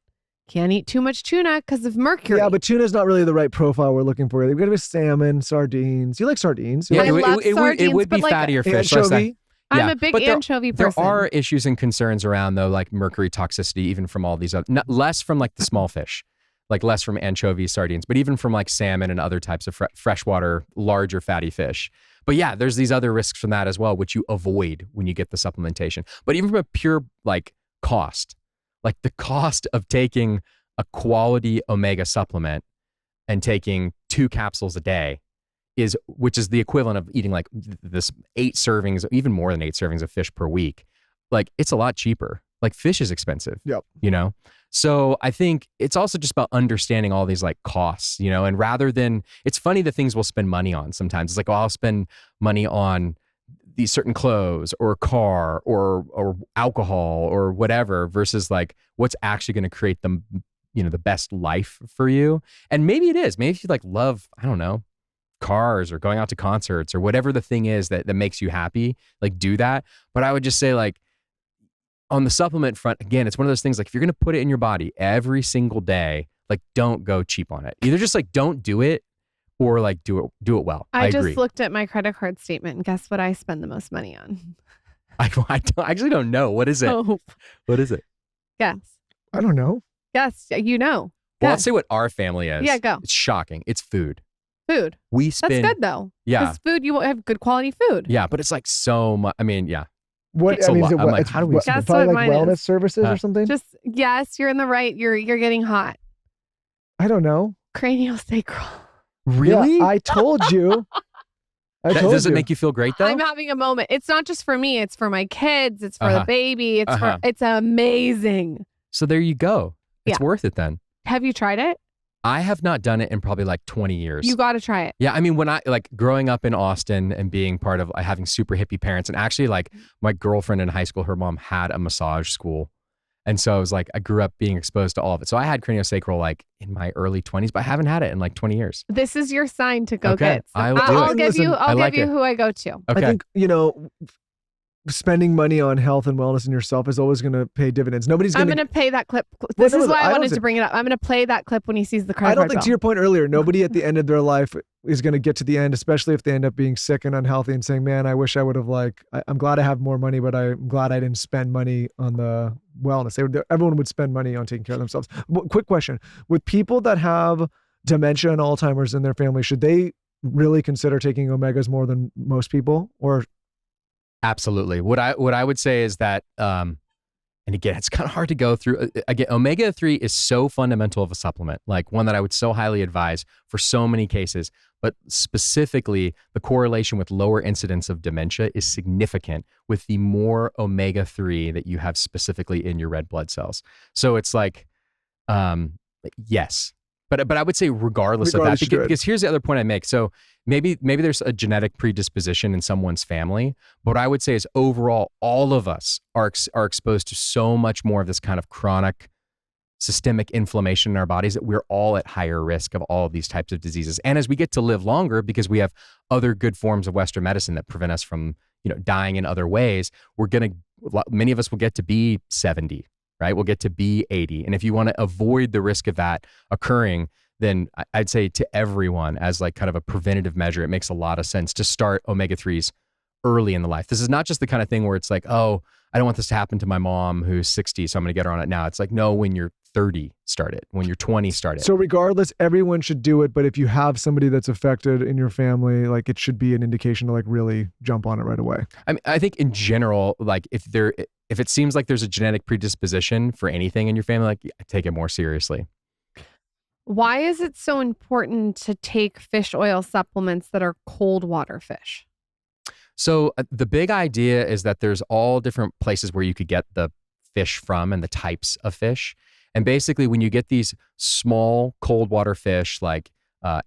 Can't eat too much tuna because of mercury. Yeah, but tuna's not really the right profile we're looking for. We've got to be salmon, sardines. You like sardines? I love sardines, it would be but fattier fish. Anchovy. I'm a big anchovy person. There are issues and concerns around though, like mercury toxicity, even from all these other, less from like the small fish. Like less from anchovies, sardines, but even from like salmon and other types of freshwater, larger fatty fish. But yeah, there's these other risks from that as well, which you avoid when you get the supplementation. But even from a pure like cost, like the cost of taking a quality omega supplement and taking 2 capsules a day which is the equivalent of eating like this 8 servings, even more than 8 servings of fish per week. Like it's a lot cheaper. Like fish is expensive, So I think it's also just about understanding all these like costs, and rather than, it's funny the things we'll spend money on sometimes. It's like, I'll spend money on these certain clothes or a car or alcohol or whatever versus like what's actually going to create the the best life for you. And maybe it is. Maybe if you like love, I don't know, cars or going out to concerts or whatever the thing is that makes you happy, like do that. But I would just say like on the supplement front, again, it's one of those things like if you're going to put it in your body every single day, like don't go cheap on it. Either just like don't do it or like do it well. I agree. Just looked at my credit card statement and guess what I spend the most money on? I actually don't know. What is it? Hope. What is it? Guess. I don't know. Yes, you know. Well, I'll Guess. say what our family is. Yeah, go. It's shocking. It's food. Food. We spend. That's good though. Yeah. Because food, you have good quality food. Yeah, but it's like so much. I mean, yeah. What It's I a mean, is lot. it I'm what? like, It's how do we- what- Guess probably what like mine wellness is. services or something? Just yes, you're in the right. You're getting hot. I don't know. Craniosacral. Really? Yeah, I told you. Does it make you feel great though? I'm having a moment. It's not just for me. It's for my kids. It's for Uh-huh. the baby. It's Uh-huh. it's amazing. So there you go. It's worth it then. Have you tried it? I have not done it in probably like 20 years. You got to try it. Yeah, I mean, when I like growing up in Austin and being part of having super hippie parents, and actually like my girlfriend in high school, her mom had a massage school. And so I was like, I grew up being exposed to all of it. So I had craniosacral like in my early 20s, but I haven't had it in like 20 years. This is your sign to go Okay, get. So I will do I'll it. give Listen, you. I I'll like give you it. who I go to. Okay. I think, spending money on health and wellness in yourself is always going to pay dividends. Nobody's I'm going going to pay that clip. Well, This no, is why I I don't wanted think- to bring it up. I'm going to play that clip when he sees the credit I don't card think, bill. to your point earlier, nobody at the end of their life is going to get to the end, especially if they end up being sick and unhealthy and saying, man, I wish I would have I'm glad I have more money, but I'm glad I didn't spend money on the wellness. Everyone would spend money on taking care of themselves. Quick question. With people that have dementia and Alzheimer's in their family, should they really consider taking omegas more than most people? Or Absolutely. What I would say is that, and again, it's kind of hard to go through. Again, omega-3 is so fundamental of a supplement, like one that I would so highly advise for so many cases. But specifically, the correlation with lower incidence of dementia is significant with the more omega-3 that you have specifically in your red blood cells. So it's like, yes. But I would say regardless of that, you should do it. because here's the other point I make. So maybe there's a genetic predisposition in someone's family. But what I would say is overall, all of us are exposed to so much more of this kind of chronic systemic inflammation in our bodies that we're all at higher risk of all of these types of diseases. And as we get to live longer, because we have other good forms of Western medicine that prevent us from, dying in other ways, many of us will get to be 70. Right? We'll get to be 80. And if you want to avoid the risk of that occurring, then I'd say to everyone as like kind of a preventative measure, it makes a lot of sense to start omega-3s early in the life. This is not just the kind of thing where it's like, oh, I don't want this to happen to my mom who's 60, so I'm going to get her on it now. It's like, no, when you're 30, start it. When you're 20, start it. so regardless, everyone should do it. But if you have somebody that's affected in your family, like it should be an indication to like really jump on it right away. I mean, I think in general, like if it seems like there's a genetic predisposition for anything in your family, like take it more seriously. Why is it so important to take fish oil supplements that are cold water fish? So the big idea is that there's all different places where you could get the fish from and the types of fish. And basically when you get these small cold water fish like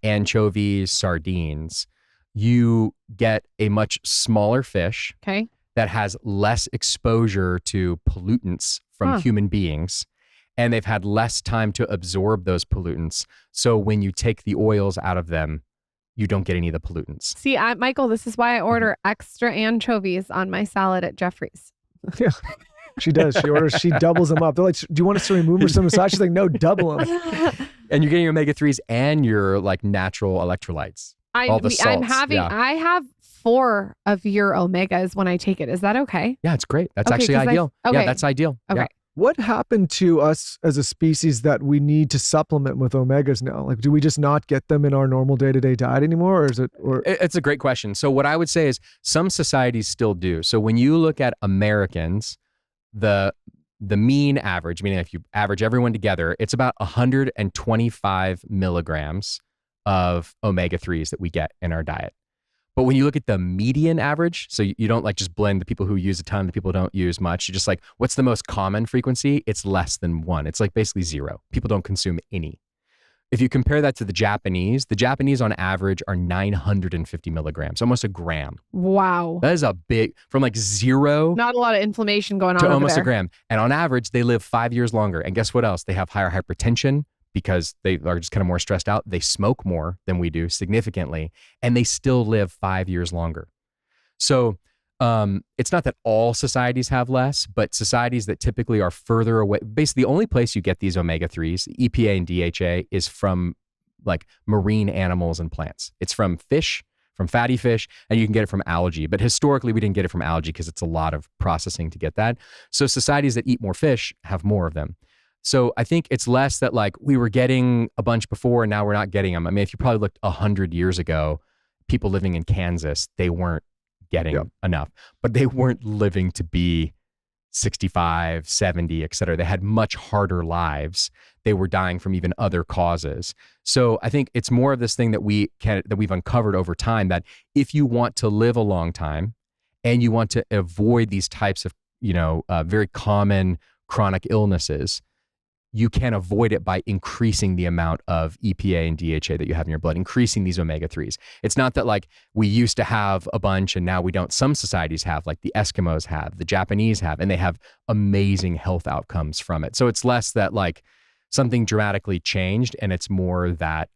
anchovies, sardines, you get a much smaller fish Okay. that has less exposure to pollutants from human beings. And they've had less time to absorb those pollutants. So when you take the oils out of them, you don't get any of the pollutants. See, Michael, this is why I order extra anchovies on my salad at Jeffrey's. Yeah, she does. She doubles them up. They're like, do you want us to remove some aside? She's like, no, double them. And you're getting your omega-3s and your like natural electrolytes. All the salts. I have 4 of your omegas when I take it. Is that okay? Yeah, it's great. That's Okay, actually 'cause ideal. okay. Yeah, that's ideal. Okay. Yeah. What happened to us as a species that we need to supplement with omegas now? Like, do we just not get them in our normal day-to-day diet anymore? Or is it, or It's a great question. So what I would say is some societies still do. So when you look at Americans, the mean average, meaning if you average everyone together, it's about 125 milligrams of omega-3s that we get in our diet. But when you look at the median average, so you don't like just blend the people who use a ton, the people who don't use much. You just like, what's the most common frequency? It's less than 1. It's like basically 0. People don't consume any. If you compare that to the Japanese on average are 950 milligrams, almost a gram. Wow. That is a big, from like zero Not a lot of inflammation going on to over almost there. a gram. And on average, they live 5 years longer. And guess what else? They have higher hypertension because they are just kind of more stressed out. They smoke more than we do significantly, and they still live 5 years longer. So it's not that all societies have less, but societies that typically are further away, basically the only place you get these omega-3s, EPA and DHA, is from like marine animals and plants. It's from fish, from fatty fish, and you can get it from algae. But historically, we didn't get it from algae because it's a lot of processing to get that. So societies that eat more fish have more of them. So I think it's less that like we were getting a bunch before and now we're not getting them. I mean, if you probably looked 100 years ago, people living in Kansas, they weren't getting enough, but they weren't living to be 65, 70, et cetera. They had much harder lives. They were dying from even other causes. So I think it's more of this thing that we've uncovered over time, that if you want to live a long time and you want to avoid these types of, very common chronic illnesses, you can avoid it by increasing the amount of EPA and DHA that you have in your blood, increasing these omega-3s. It's not that like we used to have a bunch and now we don't. Some societies have, like the Eskimos have, the Japanese have, and they have amazing health outcomes from it. So it's less that like something dramatically changed, and it's more that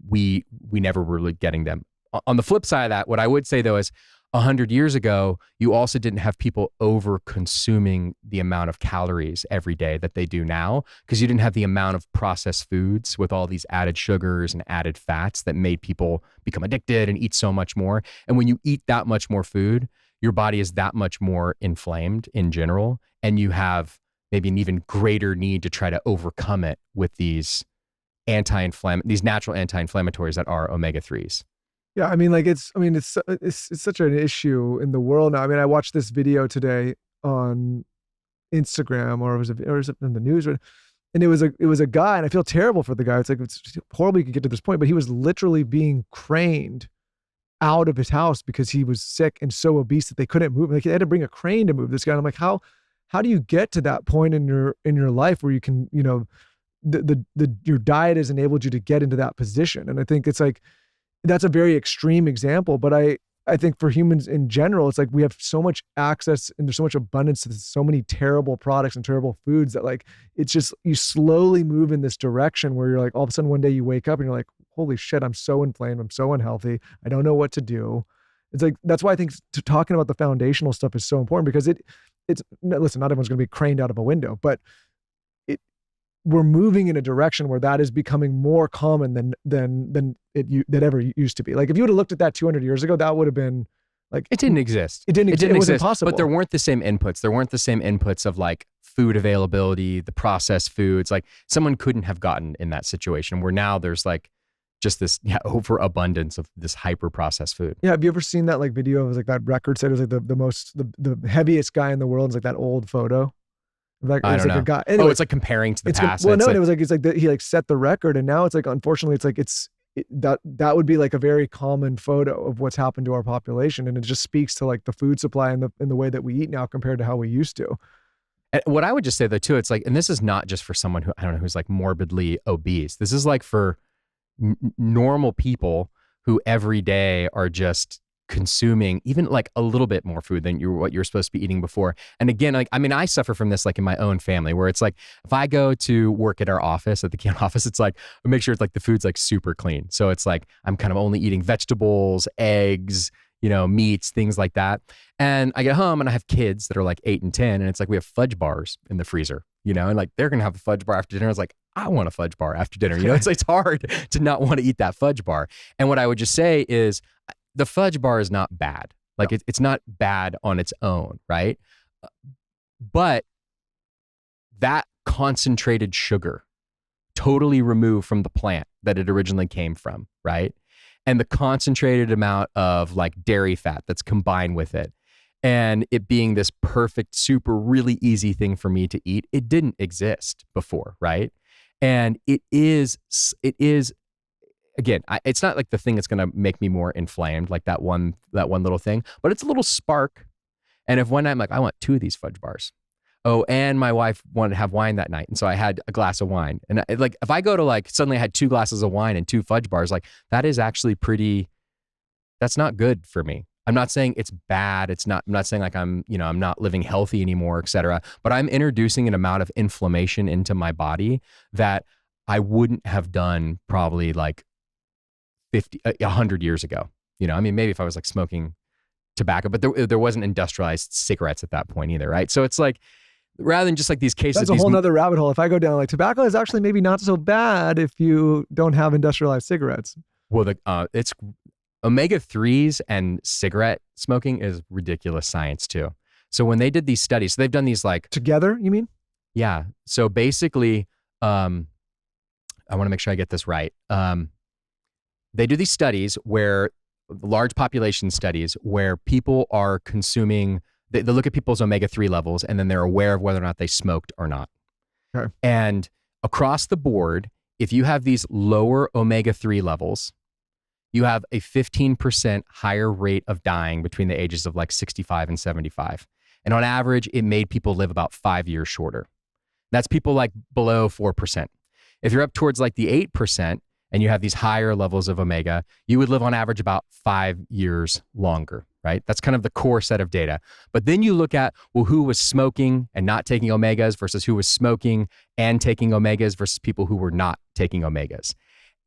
we never were really getting them. On the flip side of that, what I would say though is 100 years ago, you also didn't have people over consuming the amount of calories every day that they do now, because you didn't have the amount of processed foods with all these added sugars and added fats that made people become addicted and eat so much more. And when you eat that much more food, your body is that much more inflamed in general, and you have maybe an even greater need to try to overcome it with these natural anti-inflammatories that are omega-3s. Yeah, I mean, like it's such an issue in the world now. I mean, I watched this video today on Instagram, or was it in the news, and it was a guy, and I feel terrible for the guy. It's like, it's horrible you could get to this point, but he was literally being craned out of his house because he was sick and so obese that they couldn't move. Like, they had to bring a crane to move this guy. And I'm like, how do you get to that point in your life where you can, your diet has enabled you to get into that position? And I think it's like, that's a very extreme example, but I think for humans in general, it's like we have so much access and there's so much abundance to so many terrible products and terrible foods that like, it's just, you slowly move in this direction where you're like, all of a sudden one day you wake up and you're like, holy shit, I'm so inflamed, I'm so unhealthy, I don't know what to do. It's like, that's why I think talking about the foundational stuff is so important, because listen, not everyone's going to be craned out of a window, but we're moving in a direction where that is becoming more common than it ever used to be. Like, if you would have looked at that 200 years ago, that would have been like, it didn't exist. It didn't exist. It was impossible. But there weren't the same inputs. There weren't the same inputs of like food availability, the processed foods. Like, someone couldn't have gotten in that situation where now there's like just this overabundance of this hyper processed food. Yeah. Have you ever seen that like video of like that record set? It was like the heaviest guy in the world. It's like that old photo. Like, I don't know. A guy. Anyway, it's like comparing to the past. Well, no, it was like, it's like he like set the record, and now it's like, unfortunately, it's like that would be like a very common photo of what's happened to our population, and it just speaks to like the food supply and the way that we eat now compared to how we used to. And what I would just say though too, it's like, and this is not just for someone who, I don't know, who's like morbidly obese. This is like for normal people who every day are just consuming even like a little bit more food than what you're supposed to be eating before. And again, like, I mean, I suffer from this like in my own family, where it's like, if I go to work at our office, at the Kion office, it's like, I make sure it's like the food's like super clean. So it's like, I'm kind of only eating vegetables, eggs, meats, things like that. And I get home and I have kids that are like 8 and 10. And it's like, we have fudge bars in the freezer, and like, they're going to have a fudge bar after dinner. I was like, I want a fudge bar after dinner. It's hard to not want to eat that fudge bar. And what I would just say is, the fudge bar is not bad. Like, it's not bad on its own, right? But that concentrated sugar, totally removed from the plant that it originally came from, right? And the concentrated amount of like dairy fat that's combined with it, and it being this perfect, super, really easy thing for me to eat, it didn't exist before, right? And it is. Again, it's not like the thing that's going to make me more inflamed, like that one little thing, but it's a little spark. And if one night I'm like, I want 2 of these fudge bars, Oh, and my wife wanted to have wine that night. And so I had a glass of wine. And like, if I go to like, suddenly I had 2 glasses of wine and 2 fudge bars, like that is actually that's not good for me. I'm not saying it's bad. I'm not saying like I'm not living healthy anymore, et cetera, but I'm introducing an amount of inflammation into my body that I wouldn't have done probably like 100 years ago. I mean, maybe if I was like smoking tobacco, but there wasn't industrialized cigarettes at that point either, right? So it's like, rather than just like these cases. That's a whole nother rabbit hole. If I go down, like tobacco is actually maybe not so bad if you don't have industrialized cigarettes. Well, it's Omega-3s and cigarette smoking is ridiculous science too. So when they did these studies, so they've done these like together, you mean? Yeah. So basically, I want to make sure I get this right. They do these studies where large population studies where people are consuming. They look at people's omega-3 levels and then they're aware of whether or not they smoked or not. Okay. And across the board, if you have these lower omega-3 levels, you have a 15% higher rate of dying between the ages of like 65 and 75. And on average, it made people live about 5 years shorter. That's people like below 4%. If you're up towards like the 8% and you have these higher levels of omega, you would live on average about 5 years longer, right? That's kind of the core set of data. But then you look at, well, who was smoking and not taking omegas versus who was smoking and taking omegas versus people who were not taking omegas.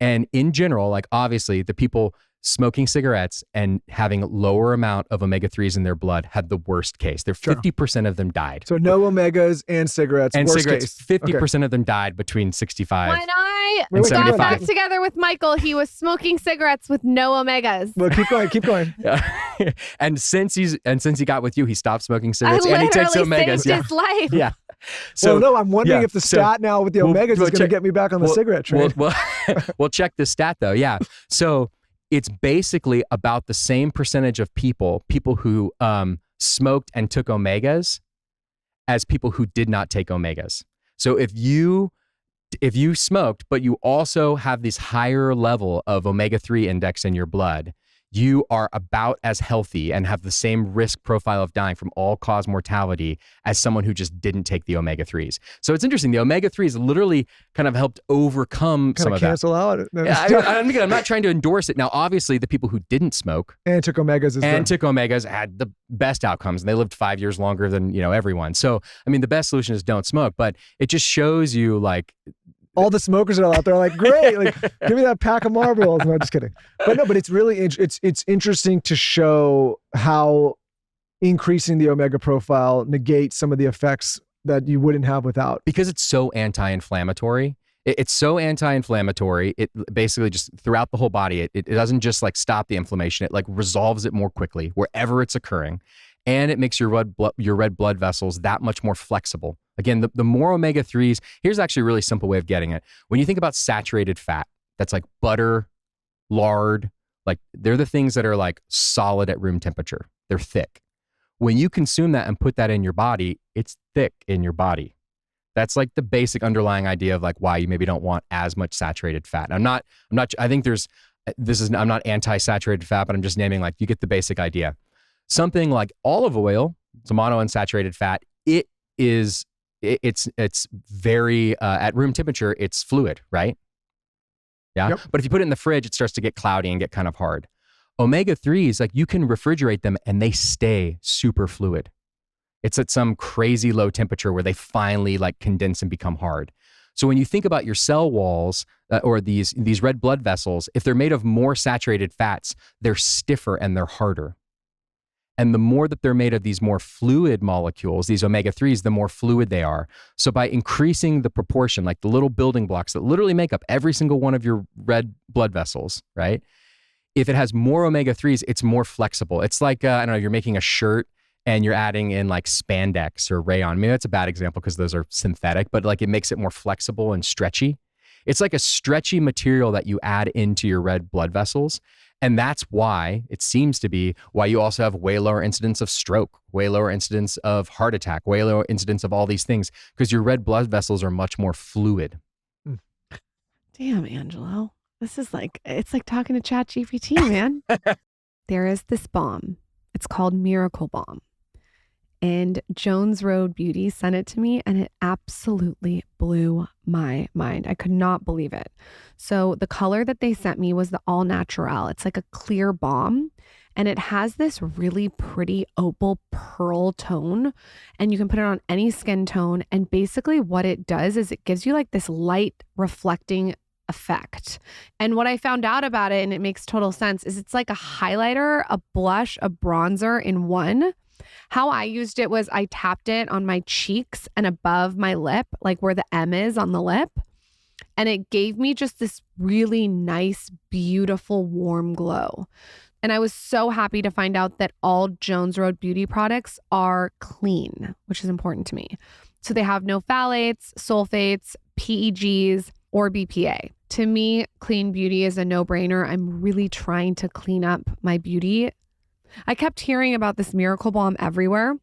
And in general, like obviously the people smoking cigarettes and having lower amount of omega-3s in their blood had the worst case. 50% of them died. So no omegas and cigarettes. And worst cigarettes, case. 50% of them died between 65 When I and got 75. back together with Michael, he was smoking cigarettes with no omegas. Well, keep going. Yeah. and since he got with you, he stopped smoking cigarettes I and he takes literally omegas. saved his life. Yeah. So no, I'm wondering if the stat now with the omegas is going to get me back on the cigarette train. We'll check the stat though. Yeah. So it's basically about the same percentage of people who smoked and took omegas as people who did not take omegas. So if you smoked, but you also have this higher level of omega-3 index in your blood, you are about as healthy and have the same risk profile of dying from all-cause mortality as someone who just didn't take the omega-3s. So it's interesting. The omega-3s literally kind of helped overcome some of that. Cancel out. I'm not trying to endorse it. Now, obviously, the people who didn't smoke and took omegas had the best outcomes, and they lived 5 years longer than everyone. So, I mean, the best solution is don't smoke, but it just shows you like all the smokers are out there like, great, like give me that pack of Marlboros. No, just kidding. But no, but it's really, it's interesting to show how increasing the omega profile negates some of the effects that you wouldn't have without. Because it's so anti-inflammatory. It's so anti-inflammatory. It basically just throughout the whole body, it doesn't just like stop the inflammation. It like resolves it more quickly wherever it's occurring. And it makes your red blood vessels that much more flexible. Again, the more omega-3s, here's actually a really simple way of getting it. When you think about saturated fat, that's like butter, lard, like they're the things that are like solid at room temperature. They're thick. When you consume that and put that in your body, it's thick in your body. That's like the basic underlying idea of like why you maybe don't want as much saturated fat. I'm not, I think I'm not anti-saturated fat, but I'm just naming like, you get the basic idea. Something like olive oil, it's a monounsaturated fat. It's very, at room temperature, it's fluid, right? Yeah. Yep. But if you put it in the fridge, it starts to get cloudy and get kind of hard. Omega-3s, like you can refrigerate them and they stay super fluid. It's at some crazy low temperature where they finally like condense and become hard. So when you think about your cell walls or these red blood vessels, if they're made of more saturated fats, they're stiffer and they're harder. And the more that they're made of these more fluid molecules, these omega-3s, the more fluid they are. So by increasing the proportion, like the little building blocks that literally make up every single one of your red blood vessels, right? If it has more omega-3s, it's more flexible. It's like, I don't know, you're making a shirt and you're adding in like spandex or rayon. Maybe that's a bad example because those are synthetic, but like it makes it more flexible and stretchy. It's like a stretchy material that you add into your red blood vessels. And that's why it seems to be why you also have way lower incidence of stroke, way lower incidence of heart attack, way lower incidence of all these things because your red blood vessels are much more fluid. Damn, Angelo. It's like talking to ChatGPT, man. There is this balm. It's called Miracle Balm. and Jones Road Beauty sent it to me, and it absolutely blew my mind. I could not believe it. So the color that they sent me was the All Natural. It's like a clear balm, and it has this really pretty opal pearl tone, and you can put it on any skin tone. And basically what it does is it gives you like this light reflecting effect. And what I found out about it, and it makes total sense, is it's like a highlighter, a blush, a bronzer in one. How I used it was I tapped it on my cheeks and above my lip, like where the M is on the lip. And it gave me just this really nice, beautiful, warm glow. And I was so happy to find out that all Jones Road Beauty products are clean, which is important to me. So they have no phthalates, sulfates, PEGs, or BPA. To me, clean beauty is a no-brainer. I'm really trying to clean up my beauty. I kept hearing about this miracle balm everywhere.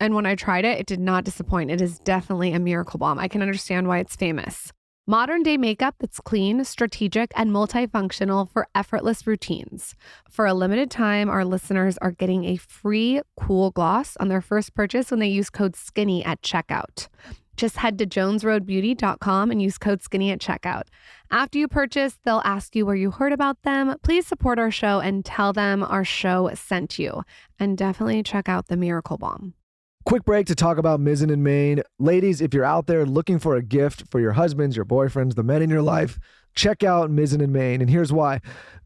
And when I tried it, it did not disappoint. It is definitely a miracle balm. I can understand why it's famous. Modern day makeup that's clean, strategic, and multifunctional for effortless routines. For a limited time, our listeners are getting a free cool gloss on their first purchase when they use code SKINNY at checkout. Just head to jonesroadbeauty.com and use code SKINNY at checkout. After you purchase, they'll ask you where you heard about them. Please support our show and tell them our show sent you. And definitely check out the Miracle Balm. Quick break to talk about Mizzen and Main. Ladies, if you're out there looking for a gift for your husbands, your boyfriends, the men in your life, check out Mizzen and Main. And here's why.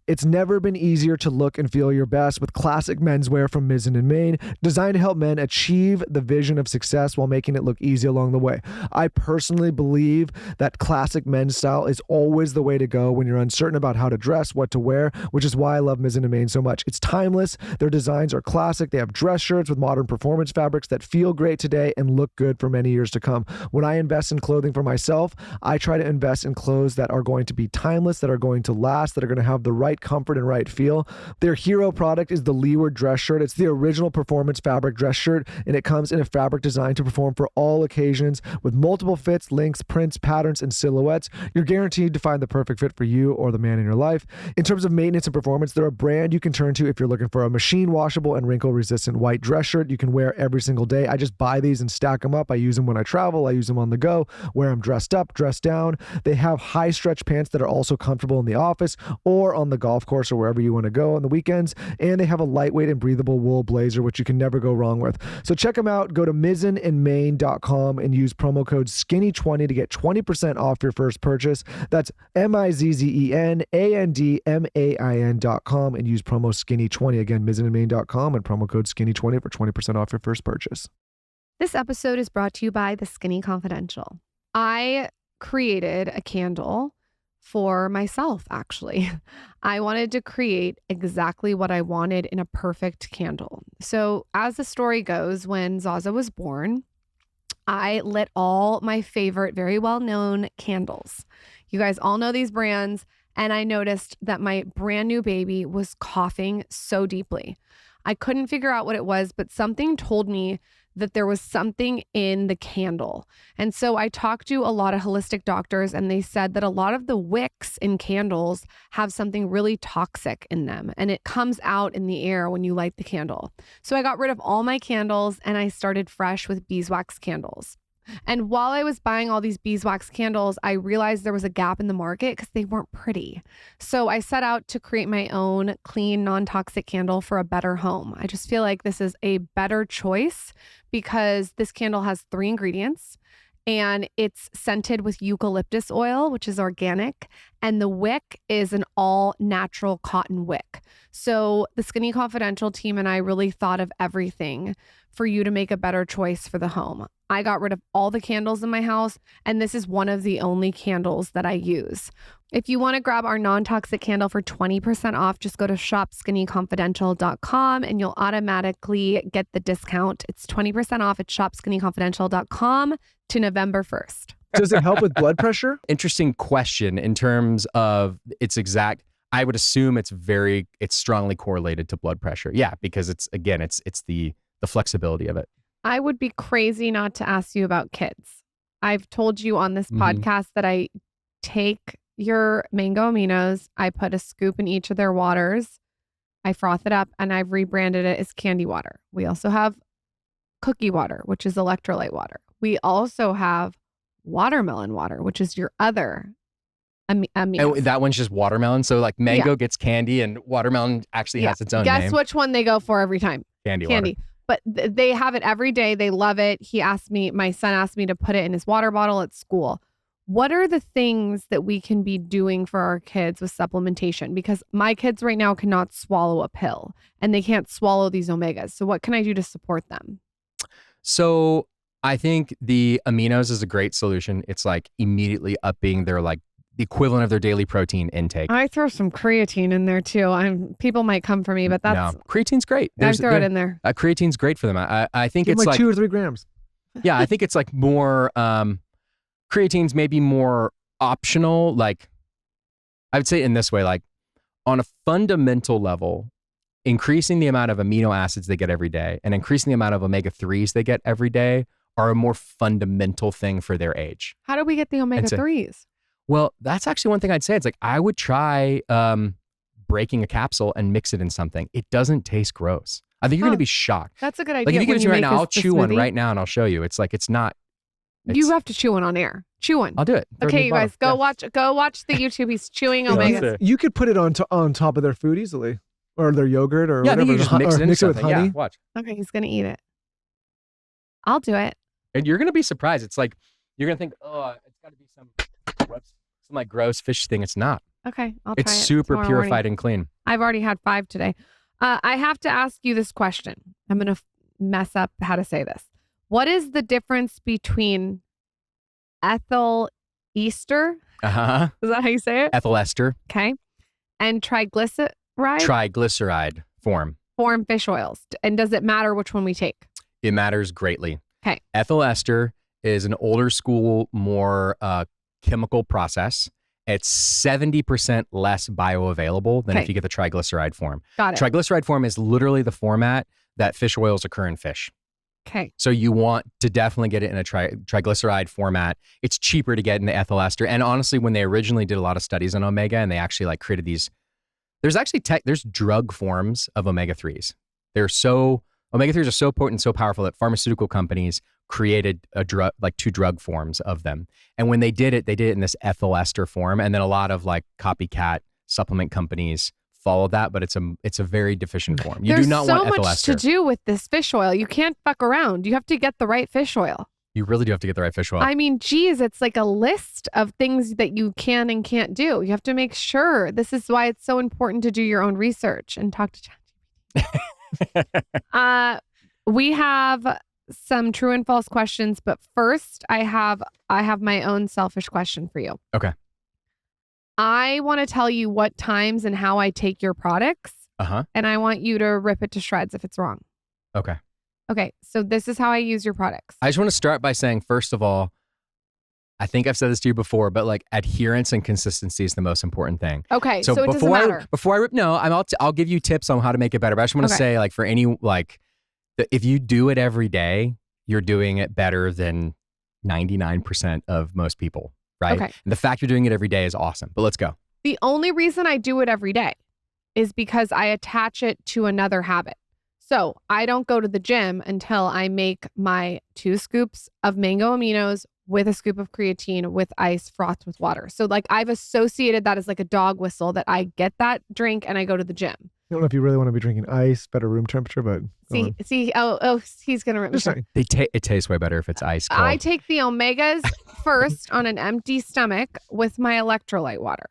It's never been easier to look and feel your best with classic menswear from Mizzen and Main, designed to help men achieve the vision of success while making it look easy along the way. I personally believe that classic men's style is always the way to go when you're uncertain about how to dress, what to wear, which is why I love Mizzen and Main so much. It's timeless. Their designs are classic. They have dress shirts with modern performance fabrics that feel great today and look good for many years to come. When I invest in clothing for myself, I try to invest in clothes that are going to be timeless, that are going to last, that are going to have the right comfort and right feel. Their hero product is the Leeward dress shirt. It's the original performance fabric dress shirt, and it comes in a fabric designed to perform for all occasions with multiple fits, lengths, prints, patterns, and silhouettes. You're guaranteed to find the perfect fit for you or the man in your life. In terms of maintenance and performance, they're a brand you can turn to if you're looking for a machine washable and wrinkle resistant white dress shirt you can wear every single day. I just buy these and stack them up. I use them when I travel. I use them on the go, wear them dressed up, dressed down. They have high stretch pants that are also comfortable in the office or on the golf course or wherever you want to go on the weekends. And they have a lightweight and breathable wool blazer, which you can never go wrong with. So check them out. Go to mizzenandmain.com and use promo code SKINNY20 to get 20% off your first purchase. That's MIZZENANDMAIN.com and use promo SKINNY20. Again, mizzenandmain.com and promo code SKINNY20 for 20% off your first purchase. This episode is brought to you by The Skinny Confidential. I created a candle for myself, actually. I wanted to create exactly what I wanted in a perfect candle. So as the story goes, when Zaza was born, I lit all my favorite, very well-known candles. You guys all know these brands, and I noticed that my brand new baby was coughing so deeply. I couldn't figure out what it was, but something told me that there was something in the candle. And so I talked to a lot of holistic doctors, and they said that a lot of the wicks in candles have something really toxic in them, and it comes out in the air when you light the candle. So I got rid of all my candles and I started fresh with beeswax candles. And while I was buying all these beeswax candles, I realized there was a gap in the market because they weren't pretty. So I set out to create my own clean, non-toxic candle for a better home. I just feel like this is a better choice because this candle has 3 ingredients and it's scented with eucalyptus oil, which is organic. And the wick is an all natural cotton wick. So the Skinny Confidential team and I really thought of everything for you to make a better choice for the home. I got rid of all the candles in my house, and this is one of the only candles that I use. If you want to grab our non-toxic candle for 20% off, just go to shopskinnyconfidential.com and you'll automatically get the discount. It's 20% off at shopskinnyconfidential.com to November 1st. Does it help with blood pressure? Interesting question in terms of its exact. I would assume it's strongly correlated to blood pressure. Yeah, because it's the flexibility of it. I would be crazy not to ask you about kids. I've told you on this podcast that I take your mango aminos, I put a scoop in each of their waters, I froth it up, and I've rebranded it as candy water. We also have cookie water, which is electrolyte water. We also have watermelon water, which is your other amino. And that one's just watermelon. So like mango gets candy and watermelon actually has its own Guess name. which one they go for every time? Candy water. But they have it every day. They love it. My son asked me to put it in his water bottle at school. What are the things that we can be doing for our kids with supplementation? Because my kids right now cannot swallow a pill and they can't swallow these omegas. So what can I do to support them? So I think the Aminos is a great solution. It's like immediately upping their like the equivalent of their daily protein intake. I throw some creatine in there too. People might come for me, but that's no, creatine's great. I throw it in there. Creatine's great for them. I think Give it's like 2 or 3 grams. Yeah, I think it's like more creatine's maybe more optional. Like I would say it in this way, like on a fundamental level, increasing the amount of amino acids they get every day and increasing the amount of omega-3s they get every day are a more fundamental thing for their age. How do we get the omega-3s? Well, that's actually one thing I'd say. It's like I would try breaking a capsule and mix it in something. It doesn't taste gross. I think you're going to be shocked. That's a good idea. Like if you give it to me right now, I'll the chew one smoothie. right now and I'll show you. It's like it's not. You have to chew one on air. Chew one. I'll do it. Okay, you guys, go watch the YouTube. He's chewing omegas. You could put it on top of their food easily, or their yogurt, or yeah, whatever. I think you just mix it, mix it with honey. Yeah, watch. Okay, he's gonna eat it. I'll do it. And you're gonna be surprised. It's like you're gonna think, oh, it's got to be some like gross fish thing. It's not. Okay, I'll try it. It's super tomorrow purified morning. and clean. I've already had 5 today. I have to ask you this question. I'm gonna mess up how to say this. What is the difference between ethyl ester? Uh-huh. Is that how you say it? Ethyl ester. Okay. And triglyceride? Triglyceride form fish oils. And does it matter which one we take? It matters greatly. Okay. Ethyl ester is an older school, more chemical process. It's 70% less bioavailable than if you get the triglyceride form. Got it. Triglyceride form is literally the format that fish oils occur in fish. Okay. So you want to definitely get it in a triglyceride format. It's cheaper to get in the ethyl ester. And honestly, when they originally did a lot of studies on omega and they actually like created these, there's actually there's drug forms of omega-3s. Omega-3s are so potent and so powerful that pharmaceutical companies created a drug, like 2 drug forms of them. And when they did it in this ethyl ester form. And then a lot of like copycat supplement companies followed that, but it's a very deficient form. You do not want ethyl ester. There's so much to do with this fish oil. You can't fuck around. You have to get the right fish oil. You really do have to get the right fish oil. I mean, geez, it's like a list of things that you can and can't do. You have to make sure. This is why it's so important to do your own research and talk to ChatGPT. We have some true and false questions, but first I have my own selfish question for you. Okay. I want to tell you what times and how I take your products. Uh-huh. And I want you to rip it to shreds if it's wrong. Okay. Okay. So this is how I use your products. I just want to start by saying, first of all, I think I've said this to you before, but like adherence and consistency is the most important thing. Okay. So it doesn't matter. Before I rip, no, I'll give you tips on how to make it better. But I just want to say, like, for any, like, if you do it every day, you're doing it better than 99% of most people. Right. Okay. And the fact you're doing it every day is awesome. But let's go. The only reason I do it every day is because I attach it to another habit. So I don't go to the gym until I make my 2 scoops of mango aminos with a scoop of creatine with ice frothed with water. So like I've associated that as like a dog whistle that I get that drink and I go to the gym. I don't know if you really want to be drinking ice, better room temperature, but he's gonna rip me. It tastes way better if it's ice cold. I take the omegas first on an empty stomach with my electrolyte water.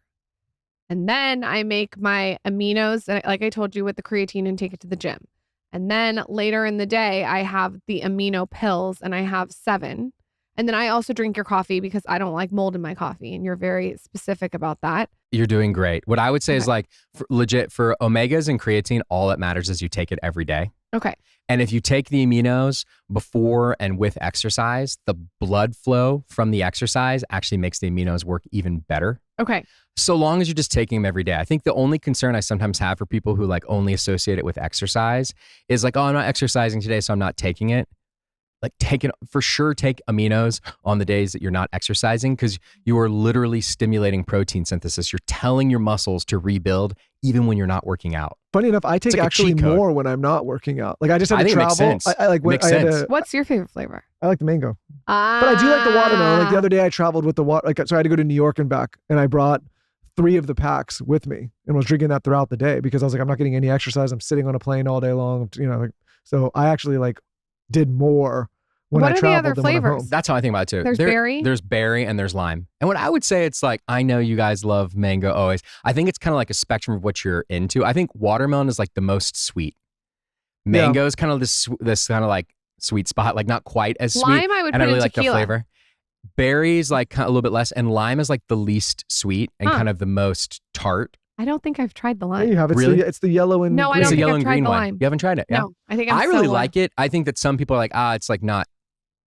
And then I make my aminos, like I told you, with the creatine and take it to the gym. And then later in the day, I have the amino pills and I have 7. And then I also drink your coffee because I don't like mold in my coffee. And you're very specific about that. You're doing great. What I would say is like legit for omegas and creatine, all that matters is you take it every day. Okay. And if you take the aminos before and with exercise, the blood flow from the exercise actually makes the aminos work even better. Okay. So long as you're just taking them every day. I think the only concern I sometimes have for people who like only associate it with exercise is like, oh, I'm not exercising today, so I'm not taking it. like take aminos on the days that you're not exercising, because you are literally stimulating protein synthesis. You're telling your muscles to rebuild even when you're not working out. Funny enough, I take like actually more when I'm not working out. Like I just had to travel. It makes sense. I like when makes I had sense. What's your favorite flavor? I like the mango. But I do like the watermelon. Like the other day I traveled with the water, so I had to go to New York and back, and I brought 3 of the packs with me and was drinking that throughout the day because I was like, I'm not getting any exercise. I'm sitting on a plane all day long. So I actually like did more when I traveled than when I'm home. That's how I think about it too. There's berry. There's berry and there's lime. And what I would say, it's like, I know you guys love mango always. I think it's kind of like a spectrum of what you're into. I think watermelon is like the most sweet. Mango is kind of this kind of like sweet spot, like not quite as sweet. Lime, I would and put I really in like tequila. the flavor. Berries like a little bit less, and lime is like the least sweet and kind of the most tart. I don't think I've tried the Yeah, lime. you have. It's the yellow and No, I green. don't It's a think yellow I've and tried green the one. lime. You haven't tried it? Yeah. No, I think I'm I really so like it. I think that some people are like, it's like not.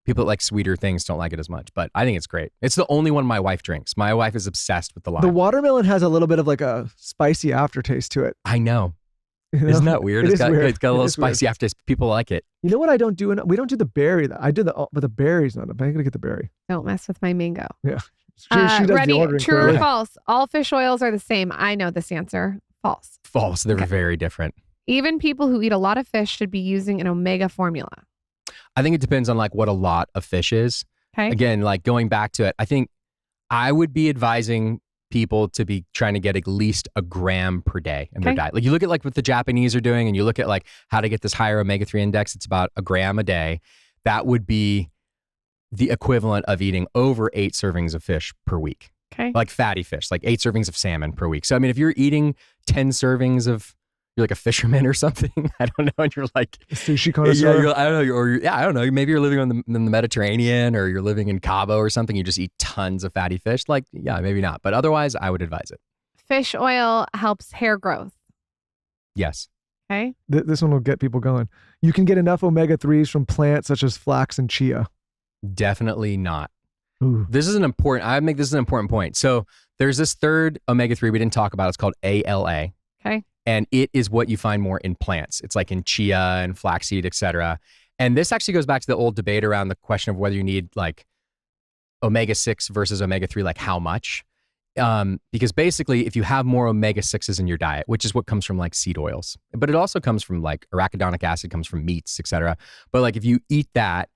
People that like sweeter things don't like it as much, but I think it's great. It's the only one my wife drinks. My wife is obsessed with the lime. The watermelon has a little bit of like a spicy aftertaste to it. I know. You know? Isn't that weird? It It's is weird. got a little It is weird. spicy aftertaste. People like it. You know what I don't do? We don't do the berry. I do but the berry's not. I'm gonna get the berry. Don't mess with my mango. Yeah. She does ready? the ordering. True clearly. or false? All fish oils are the same. I know this answer. False. False. They're very different. Even people who eat a lot of fish should be using an omega formula. I think it depends on like what a lot of fish is. Okay. Again, like going back to it, I think I would be advising people to be trying to get at least a gram per day in their diet. Like you look at like what the Japanese are doing, and you look at like how to get this higher omega-3 index, it's about a gram a day. That would be the equivalent of eating over 8 servings of fish per week. Okay. Like fatty fish, like 8 servings of salmon per week. So, I mean, if you're eating 10 servings of, you're like a fisherman or something, I don't know, and you're like, sushi connoisseur. I don't know, I don't know, maybe you're living in the Mediterranean, or you're living in Cabo or something, you just eat tons of fatty fish, like, yeah, maybe not. But otherwise, I would advise it. Fish oil helps hair growth. Yes. Okay. This one will get people going. You can get enough omega-3s from plants such as flax and chia. Definitely not. Ooh. I make this an important point. So there's this third omega-3 we didn't talk about. It's called ALA. Okay. And it is what you find more in plants. It's like in chia and flaxseed, et cetera. And this actually goes back to the old debate around the question of whether you need like omega-6 versus omega-3, like how much. Because basically, if you have more omega-6s in your diet, which is what comes from like seed oils, but it also comes from like arachidonic acid, comes from meats, et cetera. But like if you eat that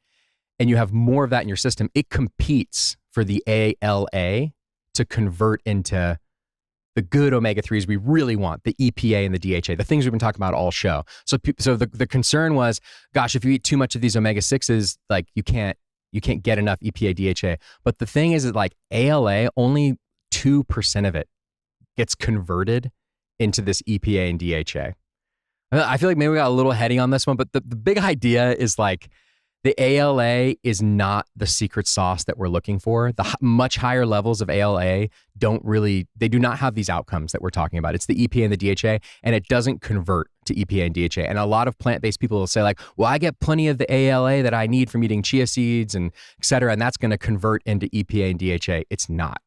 and you have more of that in your system, it competes for the ALA to convert into the good omega-3s we really want, the EPA and the DHA, the things we've been talking about all show. So the concern was, gosh, if you eat too much of these omega-6s, like you can't get enough EPA, DHA. But the thing is that like ALA, only 2% of it gets converted into this EPA and DHA. I feel like maybe we got a little heady on this one, but the big idea is like the ALA is not the secret sauce that we're looking for. The much higher levels of ALA they do not have these outcomes that we're talking about. It's the EPA and the DHA, and it doesn't convert to EPA and DHA. And a lot of plant-based people will say like, well, I get plenty of the ALA that I need from eating chia seeds and et cetera, and that's going to convert into EPA and DHA. It's not.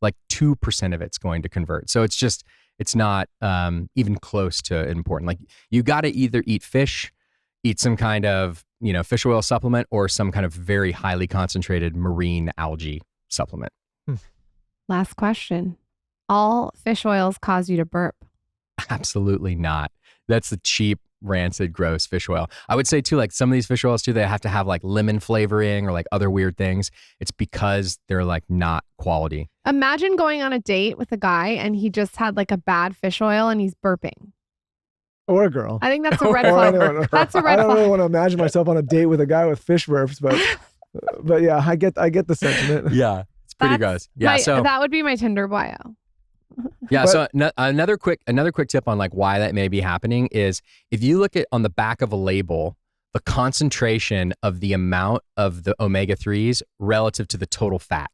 Like 2% of it's going to convert. So it's not even close to important. Like you got to either eat fish, eat some kind of, fish oil supplement, or some kind of very highly concentrated marine algae supplement. Last question. All fish oils cause you to burp? Absolutely not. That's the cheap, rancid, gross fish oil. I would say too, like some of these fish oils too, they have to have like lemon flavoring or like other weird things. It's because they're like not quality. Imagine going on a date with a guy and he just had like a bad fish oil and he's burping. Or a girl. I think that's a red flag. That's a red I don't flag. really want to imagine myself on a date with a guy with fish burps, but yeah, I get the sentiment. Yeah, it's pretty gross. Yeah, so that would be my Tinder bio. Yeah. So another quick tip on like why that may be happening is if you look at on the back of a label, the concentration of the amount of the omega-3s relative to the total fat.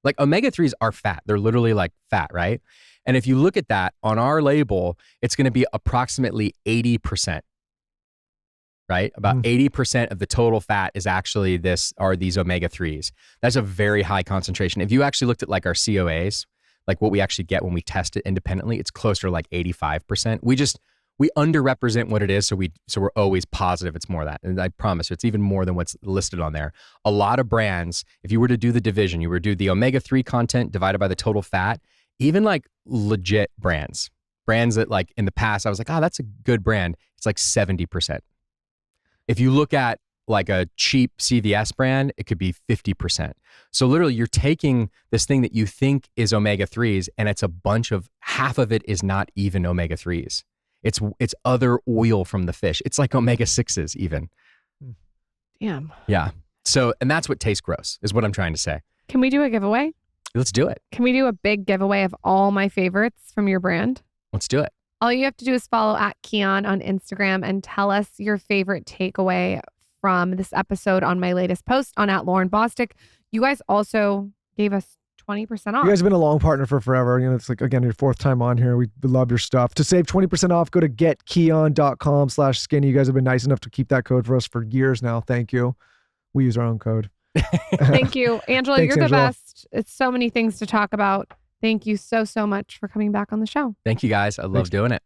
Like omega-3s are fat. They're literally like fat, right? And if you look at that on our label, it's going to be approximately 80%. Right? About 80% of the total fat is actually these omega-3s. That's a very high concentration. If you actually looked at like our COAs, like what we actually get when we test it independently, it's closer to like 85%. We we underrepresent what it is. So we're always positive it's more of that. And I promise you, it's even more than what's listed on there. A lot of brands, if you were to do the division, you were to do the omega-3 content divided by the total fat, even like legit brands that like in the past, I was like, oh, that's a good brand. It's like 70%. If you look at like a cheap CVS brand, it could be 50%. So literally you're taking this thing that you think is omega-3s and it's a bunch of, half of it is not even omega-3s. It's other oil from the fish. It's like omega-6s even. Damn. Yeah. So, and that's what tastes gross is what I'm trying to say. Can we do a giveaway? Let's do it. Can we do a big giveaway of all my favorites from your brand? Let's do it. All you have to do is follow @Kion on Instagram and tell us your favorite takeaway from this episode on my latest post on @LaurenBostick. You guys also gave us 20% off. You guys have been a long partner for forever. You know, it's like, again, your fourth time on here. We love your stuff. To save 20% off, go to getkion.com/skinny. You guys have been nice enough to keep that code for us for years now. Thank you. We use our own code. Thank you. Angelo, Thanks, you're the Angelo. best. It's so many things to talk about. Thank you so much for coming back on the show. Thank you guys. I love doing it.